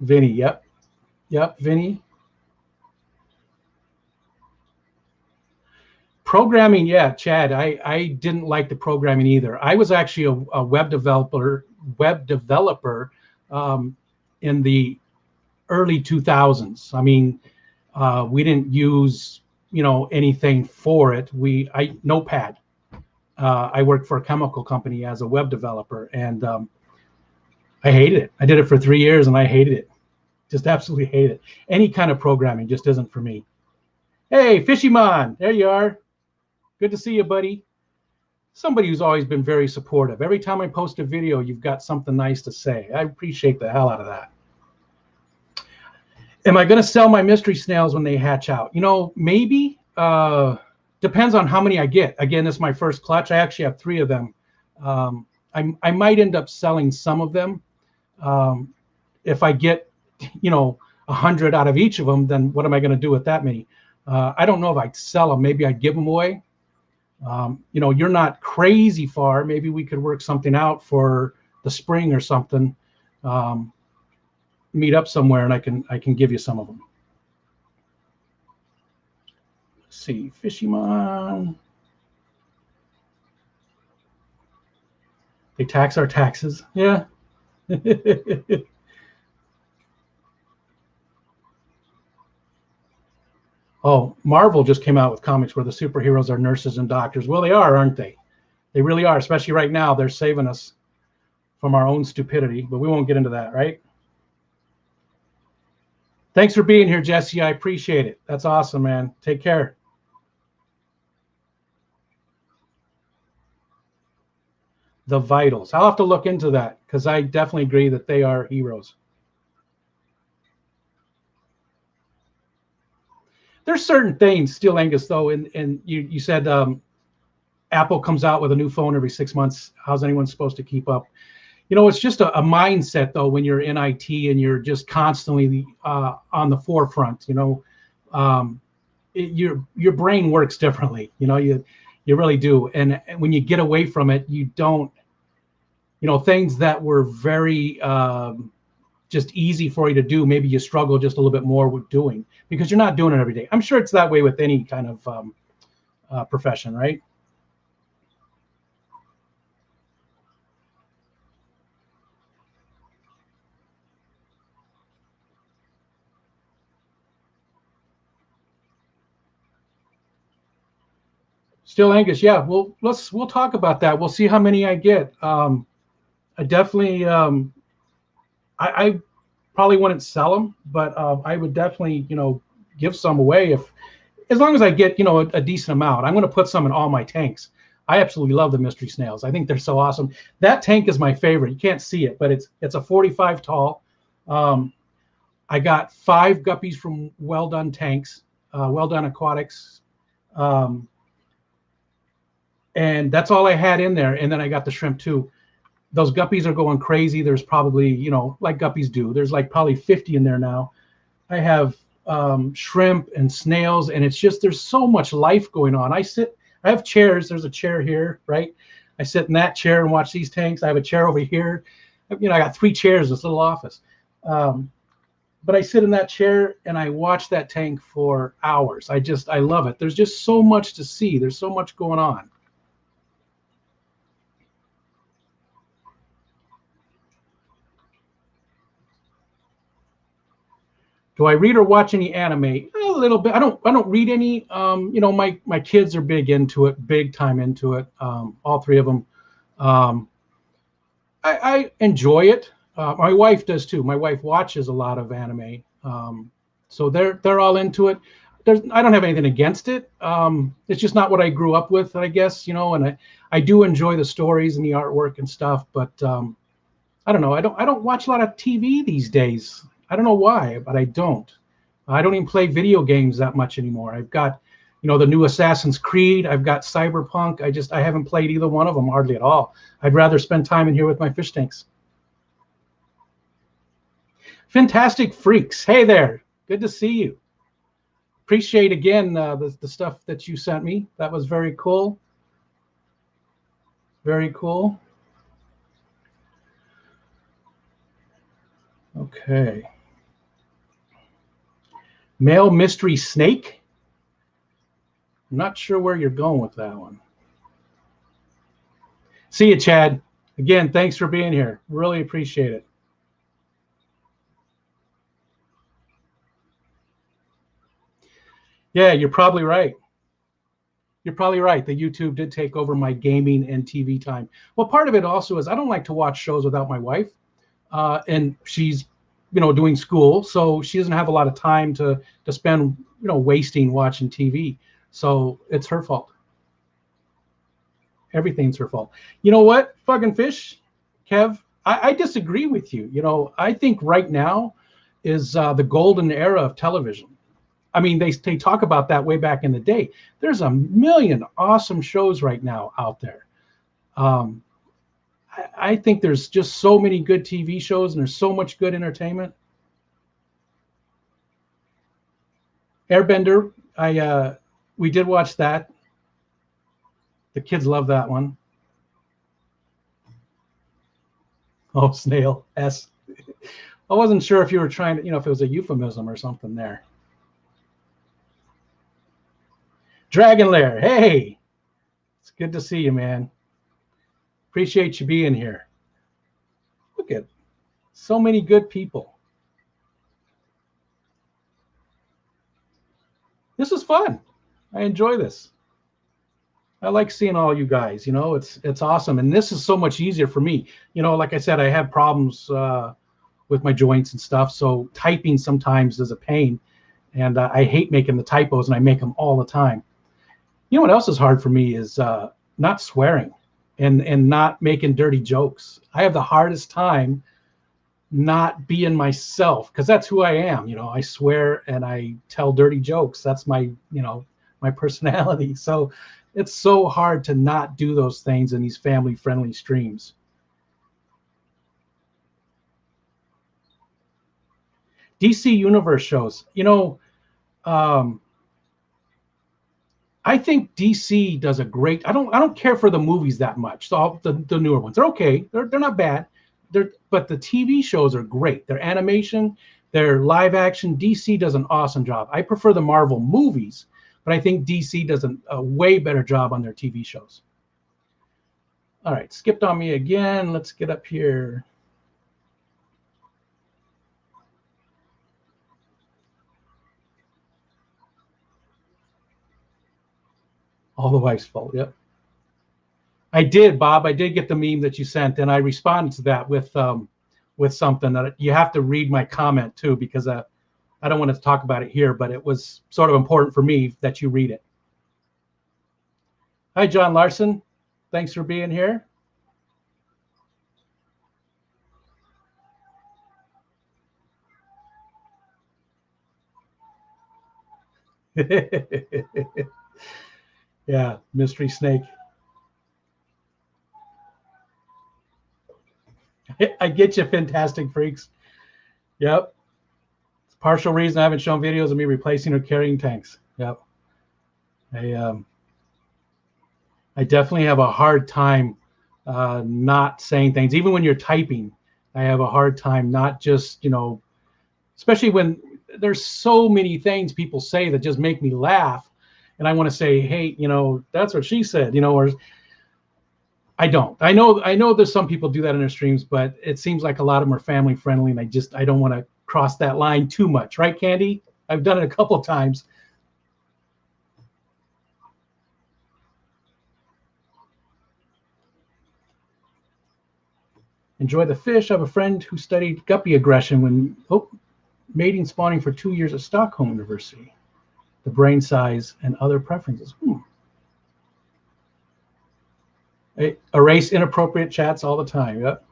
Vinny, yep. Yep, Vinny. Programming, yeah, Chad. I didn't like the programming either. I was actually a web developer in the early 2000s. I mean, we didn't use anything for it. I Notepad. I worked for a chemical company as a web developer, and I hated it. I did it for 3 years, and I hated it. Just absolutely hated it. Any kind of programming just isn't for me. Hey, Fishyman, there you are. Good to see you, buddy. Somebody who's always been very supportive. Every time I post a video, you've got something nice to say. I appreciate the hell out of that. Am I going to sell my mystery snails when they hatch out? Maybe. Depends on how many I get. Again, this is my first clutch. I actually have 3 of them. I might end up selling some of them. If I get, 100 out of each of them, then what am I going to do with that many? I don't know if I'd sell them. Maybe I'd give them away. You're not crazy far. Maybe we could work something out for the spring or something. Meet up somewhere, and I can give you some of them. Let's see, Fishymon. They tax our taxes. Yeah. Oh, Marvel just came out with comics where the superheroes are nurses and doctors. Well, they are, aren't they? They really are, especially right now. They're saving us from our own stupidity, but we won't get into that, right? Thanks for being here, Jesse. I appreciate it. That's awesome, man. Take care. The Vitals. I'll have to look into that, because I definitely agree that they are heroes. There's certain things still, Angus, though, and you said Apple comes out with a new phone every 6 months. How's anyone supposed to keep up? It's just a mindset, though, when you're in IT and you're just constantly on the forefront. Your brain works differently. You really do. And when you get away from it, you don't. Things that were very just easy for you to do, maybe you struggle just a little bit more with doing, because you're not doing it every day. I'm sure it's that way with any kind of profession, right? Still, Angus, yeah. We'll talk about that. We'll see how many I get. I definitely, I probably wouldn't sell them, but I would definitely, give some away as long as I get, a decent amount. I'm going to put some in all my tanks. I absolutely love the mystery snails. I think they're so awesome. That tank is my favorite. You can't see it, but it's a 45 tall. I got 5 guppies from Well Done Tanks, Well Done Aquatics. And that's all I had in there. And then I got the shrimp too. Those guppies are going crazy. There's probably, like guppies do, there's like probably 50 in there now. I have shrimp and snails, and it's just, there's so much life going on. I have chairs. There's a chair here, right? I sit in that chair and watch these tanks. I have a chair over here. I got 3 chairs in this little office. But I sit in that chair and I watch that tank for hours. I love it. There's just so much to see. There's so much going on. Do I read or watch any anime? A little bit. I don't read any. My kids are big into it, big time into it. All three of them. Um, I enjoy it. My wife does too. My wife watches a lot of anime, so they're all into it. I don't have anything against it. It's just not what I grew up with, I guess, And I do enjoy the stories and the artwork and stuff, but I don't know. I don't watch a lot of TV these days. I don't know why, but I don't. I don't even play video games that much anymore. I've got, the new Assassin's Creed. I've got Cyberpunk. I haven't played either one of them hardly at all. I'd rather spend time in here with my fish tanks. Fantastic Freaks. Hey there. Good to see you. Appreciate again the stuff that you sent me. That was very cool. Very cool. Okay. Male Mystery Snake. I'm not sure where you're going with that one. See you, Chad. Again, thanks for being here. Really appreciate it. Yeah, you're probably right. You're probably right. The YouTube did take over my gaming and TV time. Well, part of it also is I don't like to watch shows without my wife. And she's, doing school, so she doesn't have a lot of time to spend, wasting watching TV. So it's her fault. Everything's her fault. You know what, fucking fish, Kev? I disagree with you. I think right now is the golden era of television. I mean, they talk about that way back in the day. There's a million awesome shows right now out there. I think there's just so many good TV shows and there's so much good entertainment. Airbender, we did watch that. The kids love that one. Oh, snail, S. I wasn't sure if you were trying to, if it was a euphemism or something there. Dragon Lair, hey, it's good to see you, man. Appreciate you being here. Look at so many good people. This is fun. I enjoy this. I like seeing all you guys. It's awesome, and this is so much easier for me. Like I said, I have problems with my joints and stuff, so typing sometimes is a pain, and I hate making the typos, and I make them all the time. You know what else is hard for me is not swearing and not making dirty jokes. I have the hardest time not being myself because that's who I am. I swear and I tell dirty jokes. That's my personality. So it's so hard to not do those things in these family-friendly streams. DC Universe shows. I think DC does a great. I don't care for the movies that much. So the newer ones, they're okay. They're not bad. But the TV shows are great. Their animation, their live action. DC does an awesome job. I prefer the Marvel movies, but I think DC does a way better job on their TV shows. All right, skipped on me again. Let's get up here. All the wife's fault. Yep. I did, Bob. I did get the meme that you sent, and I responded to that with something that you have to read my comment too, because I don't want to talk about it here, but it was sort of important for me that you read it. Hi, John Larson. Thanks for being here. Yeah, Mystery Snake. I get you, Fantastic Freaks. Yep. It's partial reason I haven't shown videos of me replacing or carrying tanks. Yep. I definitely have a hard time not saying things. Even when you're typing, I have a hard time not just, especially when there's so many things people say that just make me laugh. And I want to say, hey, that's what she said, or I don't. I know there's some people do that in their streams, but it seems like a lot of them are family friendly, and I don't want to cross that line too much, right, Candy? I've done it a couple of times. Enjoy the fish. I have a friend who studied guppy aggression when mating spawning for 2 years at Stockholm University. The brain size and other preferences. Erase inappropriate chats all the time. Yep.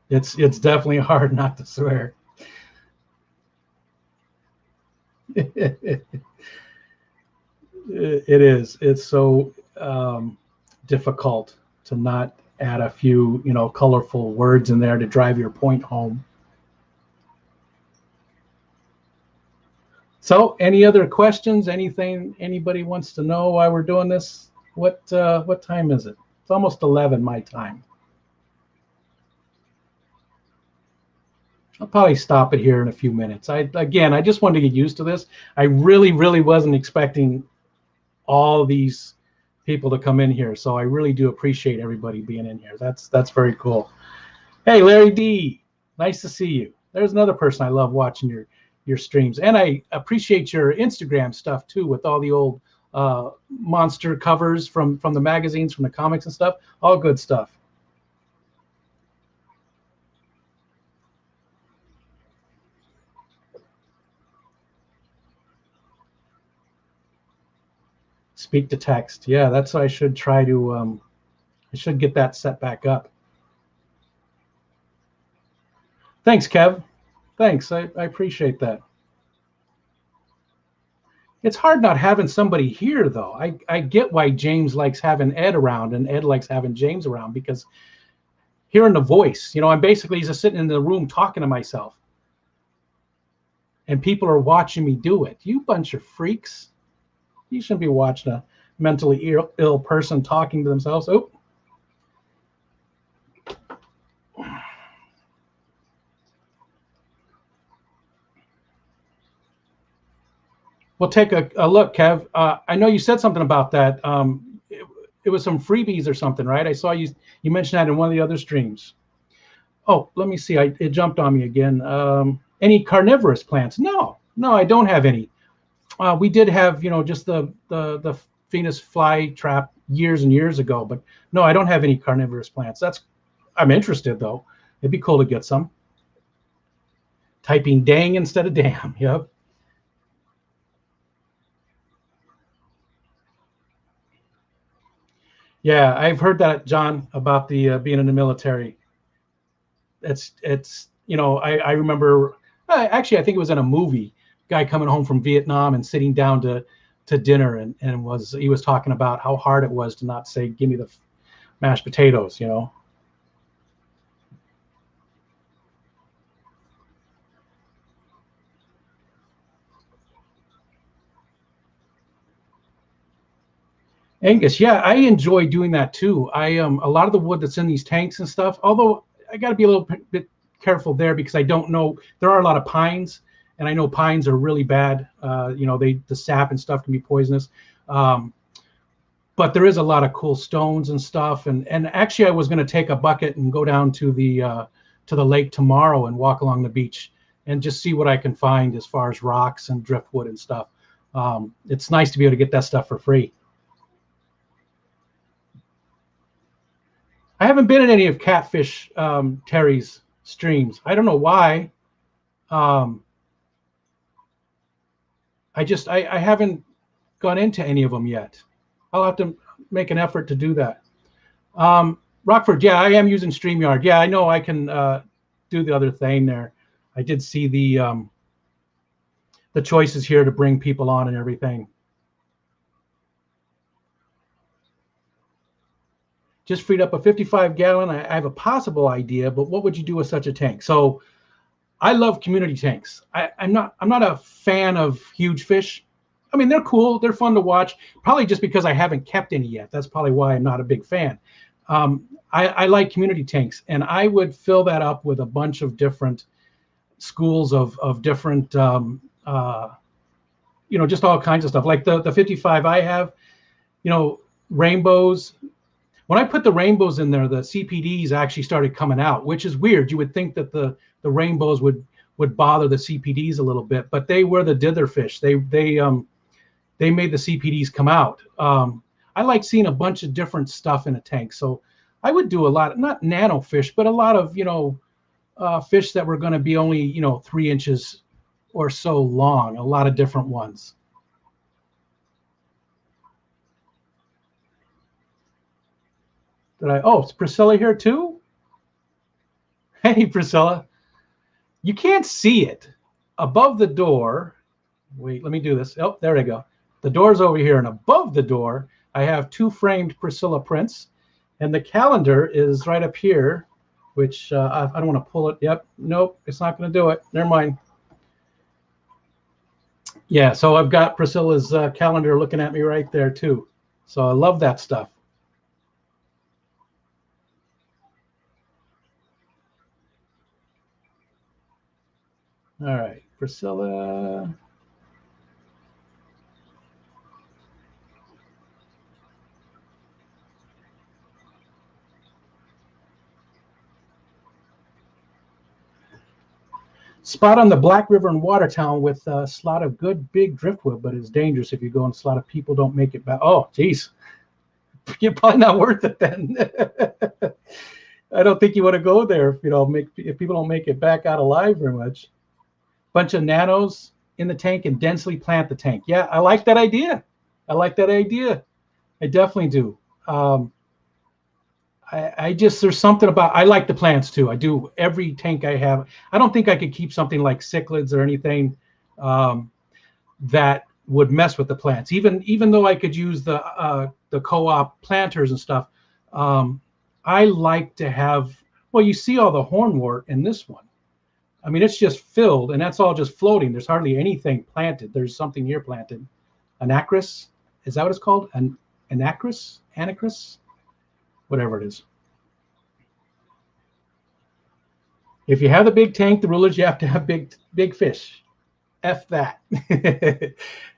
It's definitely hard not to swear. It is. It's so difficult to not add a few, colorful words in there to drive your point home. So, any other questions? Anything anybody wants to know while we're doing this? What time is it? It's almost 11 my time. I'll probably stop it here in a few minutes. I just wanted to get used to this. I really wasn't expecting all these people to come in here, so I really do appreciate everybody being in here. That's very cool. Hey, Larry D, nice to see you. There's another person I love watching your streams, and I appreciate your Instagram stuff too, with all the old monster covers from the magazines, from the comics and stuff. All good stuff. Speak to text. Yeah, that's what I should try to. I should get that set back up. Thanks, Kev. Thanks. I appreciate that. It's hard not having somebody here, though. I get why James likes having Ed around and Ed likes having James around, because hearing the voice, I'm basically just sitting in the room talking to myself. And people are watching me do it. You bunch of freaks. You shouldn't be watching a mentally ill person talking to themselves. Oh. We'll take a look, Kev. I know you said something about that. It was some freebies or something, right? I saw you mentioned that in one of the other streams. Oh, let me see. It jumped on me again. Any carnivorous plants? No, I don't have any. We did have, just the Venus fly trap years and years ago, but no, I don't have any carnivorous plants. I'm interested though. It'd be cool to get some. Typing dang instead of damn. Yep. Yeah, I've heard that, John, about the being in the military. It's I remember, actually, I think it was in a movie, guy coming home from Vietnam and sitting down to dinner, and he was talking about how hard it was to not say, give me the mashed potatoes, Angus, yeah, I enjoy doing that too. A lot of the wood that's in these tanks and stuff, although I got to be a little bit careful there, because I don't know, there are a lot of pines, and I know pines are really bad. The sap and stuff can be poisonous. But there is a lot of cool stones and stuff. And actually, I was going to take a bucket and go down to the lake tomorrow and walk along the beach and just see what I can find as far as rocks and driftwood and stuff. It's nice to be able to get that stuff for free. I haven't been in any of Catfish Terry's streams. I don't know why. I haven't gone into any of them yet. I'll have to make an effort to do that. Rockford, yeah, I am using StreamYard. Yeah, I know I can do the other thing there. I did see the choices here to bring people on and everything. Just freed up a 55-gallon. I have a possible idea, but what would you do with such a tank? So I love community tanks. I'm not a fan of huge fish. I mean, they're cool. They're fun to watch. Probably just because I haven't kept any yet. That's probably why I'm not a big fan. I like community tanks, and I would fill that up with a bunch of different schools of different, just all kinds of stuff. Like the 55 I have, rainbows. When I put the rainbows in there, the CPDs actually started coming out, which is weird. You would think that the rainbows would bother the CPDs a little bit, but they were the ditherfish. They made the CPDs come out. I like seeing a bunch of different stuff in a tank, so I would do a lot, not nano fish, but a lot of fish that were going to be only 3 inches or so long. A lot of different ones. Oh, is Priscilla here too? Hey, Priscilla. You can't see it above the door. Wait, let me do this. Oh, there we go. The door's over here, and above the door, I have 2 framed Priscilla prints, and the calendar is right up here, which I don't want to pull it. Yep, nope, it's not going to do it. Never mind. Yeah, so I've got Priscilla's calendar looking at me right there too. So I love that stuff. All right, Priscilla. Spot on the Black River in Watertown with a slot of good big driftwood, but it's dangerous if you go in a slot of people don't make it back. Oh, geez. You're probably not worth it then. I don't think you want to go there if people don't make it back out alive very much. Bunch of nanos in the tank and densely plant the tank. Yeah, I like that idea. I like that idea. I definitely do. I just, there's something about, I like the plants too. I do. Every tank I have, I don't think I could keep something like cichlids or anything that would mess with the plants. Even though I could use the co-op planters and stuff, I like to have, well, you see all the hornwort in this one. I mean, it's just filled, and that's all just floating. There's hardly anything planted. There's something here planted. Anacris, is that what it's called? Anacris? Anacris? Whatever it is. If you have the big tank, the rule is you have to have big fish. F that.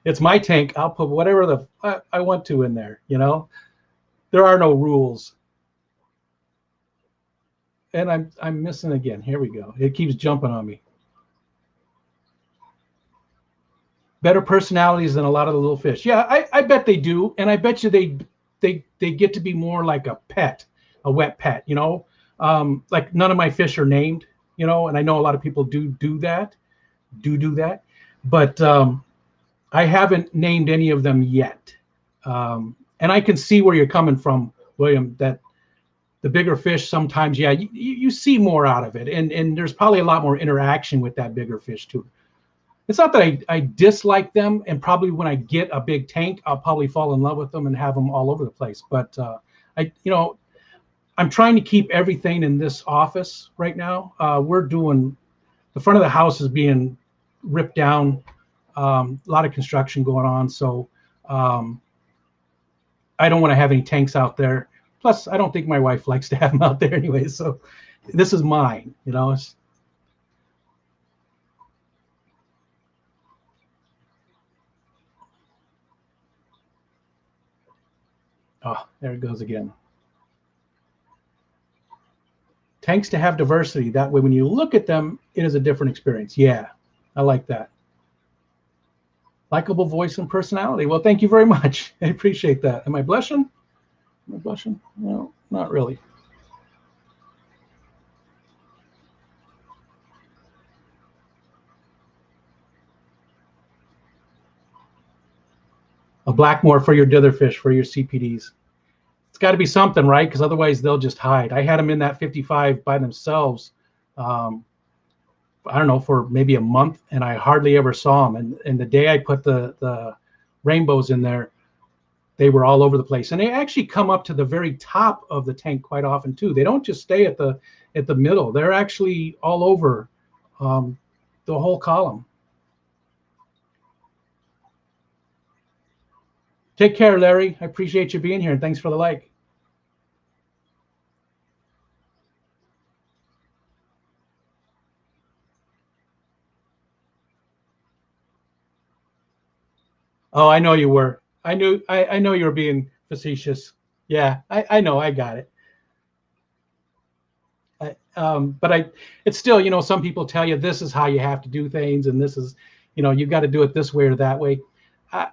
It's my tank. I'll put whatever I want to in there. There are no rules. And I'm missing again. Here we go. It keeps jumping on me. Better personalities than a lot of the little fish. Yeah, I bet they do, and I bet you they get to be more like a pet, a wet pet. Like none of my fish are named. And I know a lot of people do that, but I haven't named any of them yet. And I can see where you're coming from, William, that the bigger fish sometimes, yeah, you see more out of it. And there's probably a lot more interaction with that bigger fish too. It's not that I dislike them, and probably when I get a big tank, I'll probably fall in love with them and have them all over the place. But I'm trying to keep everything in this office right now. We're doing, the front of the house is being ripped down. A lot of construction going on. So I don't want to have any tanks out there. Plus, I don't think my wife likes to have them out there anyway. So this is mine, Oh, there it goes again. Tanks to have diversity. That way, when you look at them, it is a different experience. Yeah, I like that. Likable voice and personality. Well, thank you very much. I appreciate that. Am I blushing? Am I blushing? No, not really. A Blackmore for your ditherfish, for your CPDs. It's got to be something, right? Because otherwise they'll just hide. I had them in that 55 by themselves. I don't know, for maybe a month, and I hardly ever saw them. And the day I put the rainbows in there, they were all over the place. And they actually come up to the very top of the tank quite often too. They don't just stay at the middle. They're actually all over the whole column. Take care, Larry. I appreciate you being here, and thanks for the like. Oh, I know you were. I know you were being facetious. Yeah, I know, I got it. But it's still, some people tell you this is how you have to do things, and this is, you got to do it this way or that way. I,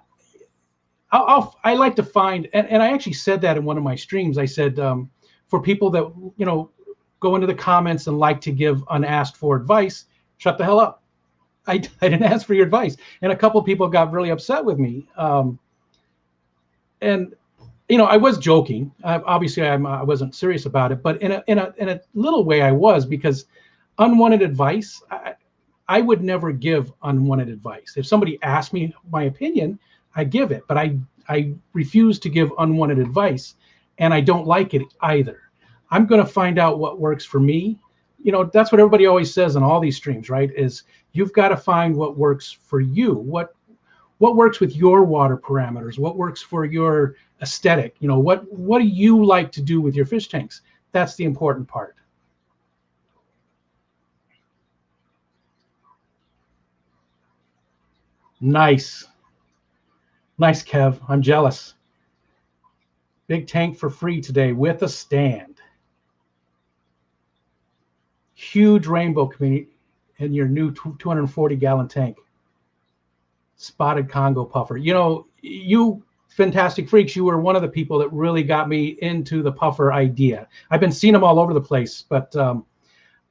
I like to find, and I actually said that in one of my streams. I said, for people that, go into the comments and like to give unasked for advice, shut the hell up. I didn't ask for your advice. And a couple of people got really upset with me. And I was joking. Obviously, I wasn't serious about it, but in a little way, I was, because unwanted advice, I would never give unwanted advice. If somebody asked me my opinion, I give it, but I refuse to give unwanted advice, and I don't like it either. I'm going to find out what works for me. That's what everybody always says in all these streams, right? Is you've got to find what works for you. What works with your water parameters? What works for your aesthetic? What do you like to do with your fish tanks? That's the important part. Nice. Nice, Kev. I'm jealous. Big tank for free today with a stand. Huge rainbow community in your new 240-gallon tank. Spotted Congo puffer. You fantastic freaks, you were one of the people that really got me into the puffer idea. I've been seeing them all over the place, but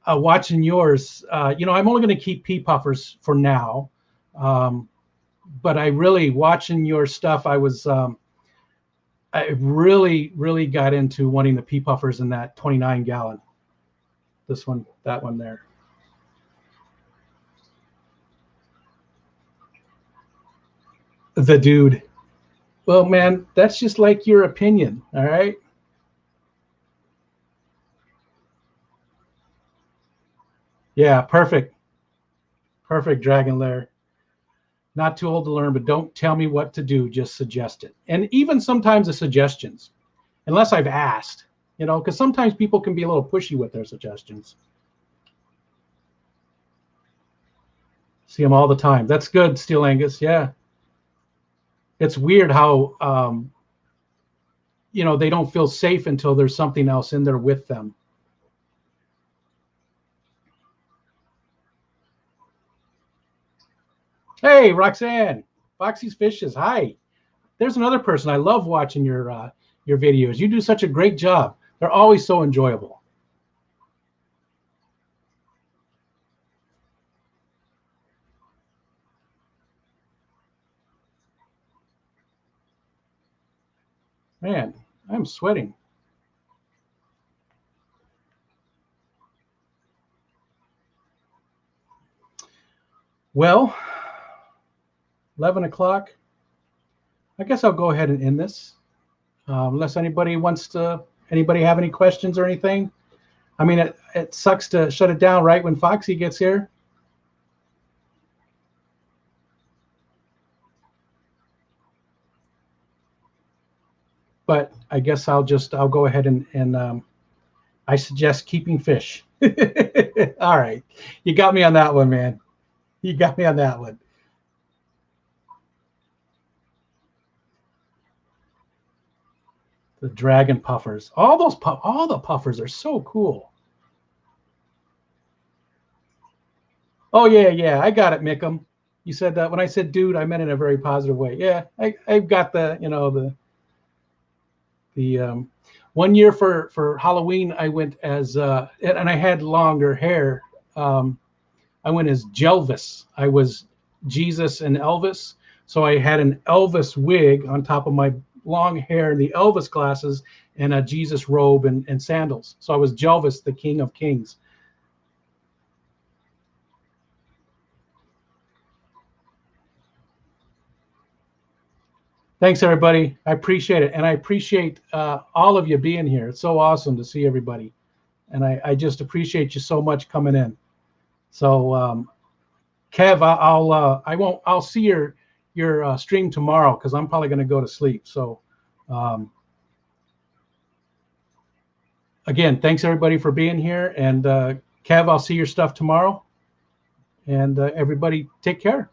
watching yours, I'm only going to keep pea puffers for now. But I really, watching your stuff, I really, really got into wanting the pea puffers in that 29-gallon. This one, that one there. The dude. Well, man, that's just like your opinion, all right? Yeah, perfect. Perfect, Dragon Lair. Not too old to learn, but don't tell me what to do, just suggest it. And even sometimes the suggestions, unless I've asked, because sometimes people can be a little pushy with their suggestions. See them all the time. That's good, Steel Angus. Yeah. It's weird how, they don't feel safe until there's something else in there with them. Hey, Roxanne, Foxy's Fishes. Hi. There's another person. I love watching your videos. You do such a great job. They're always so enjoyable. Man, I'm sweating. Well, 11 o'clock. I guess I'll go ahead and end this. Unless anybody have any questions or anything? I mean, it sucks to shut it down right when Foxy gets here. But I guess I'll go ahead and I suggest keeping fish. All right. You got me on that one, man. You got me on that one. The dragon puffers. All the puffers are so cool. Oh yeah. I got it, Mickum. You said that when I said dude, I meant in a very positive way. Yeah, I've got the one year for Halloween I went as and I had longer hair. I went as Jelvis. I was Jesus and Elvis. So I had an Elvis wig on top of my long hair, the Elvis glasses, and a Jesus robe and sandals. So I was Jelvis, the King of Kings. Thanks, everybody. I appreciate it. And I appreciate all of you being here. It's so awesome to see everybody. And I just appreciate you so much coming in. So, Kev, I'll see your stream tomorrow because I'm probably going to go to sleep. So, again, thanks everybody for being here. And Kev, I'll see your stuff tomorrow. And everybody, take care.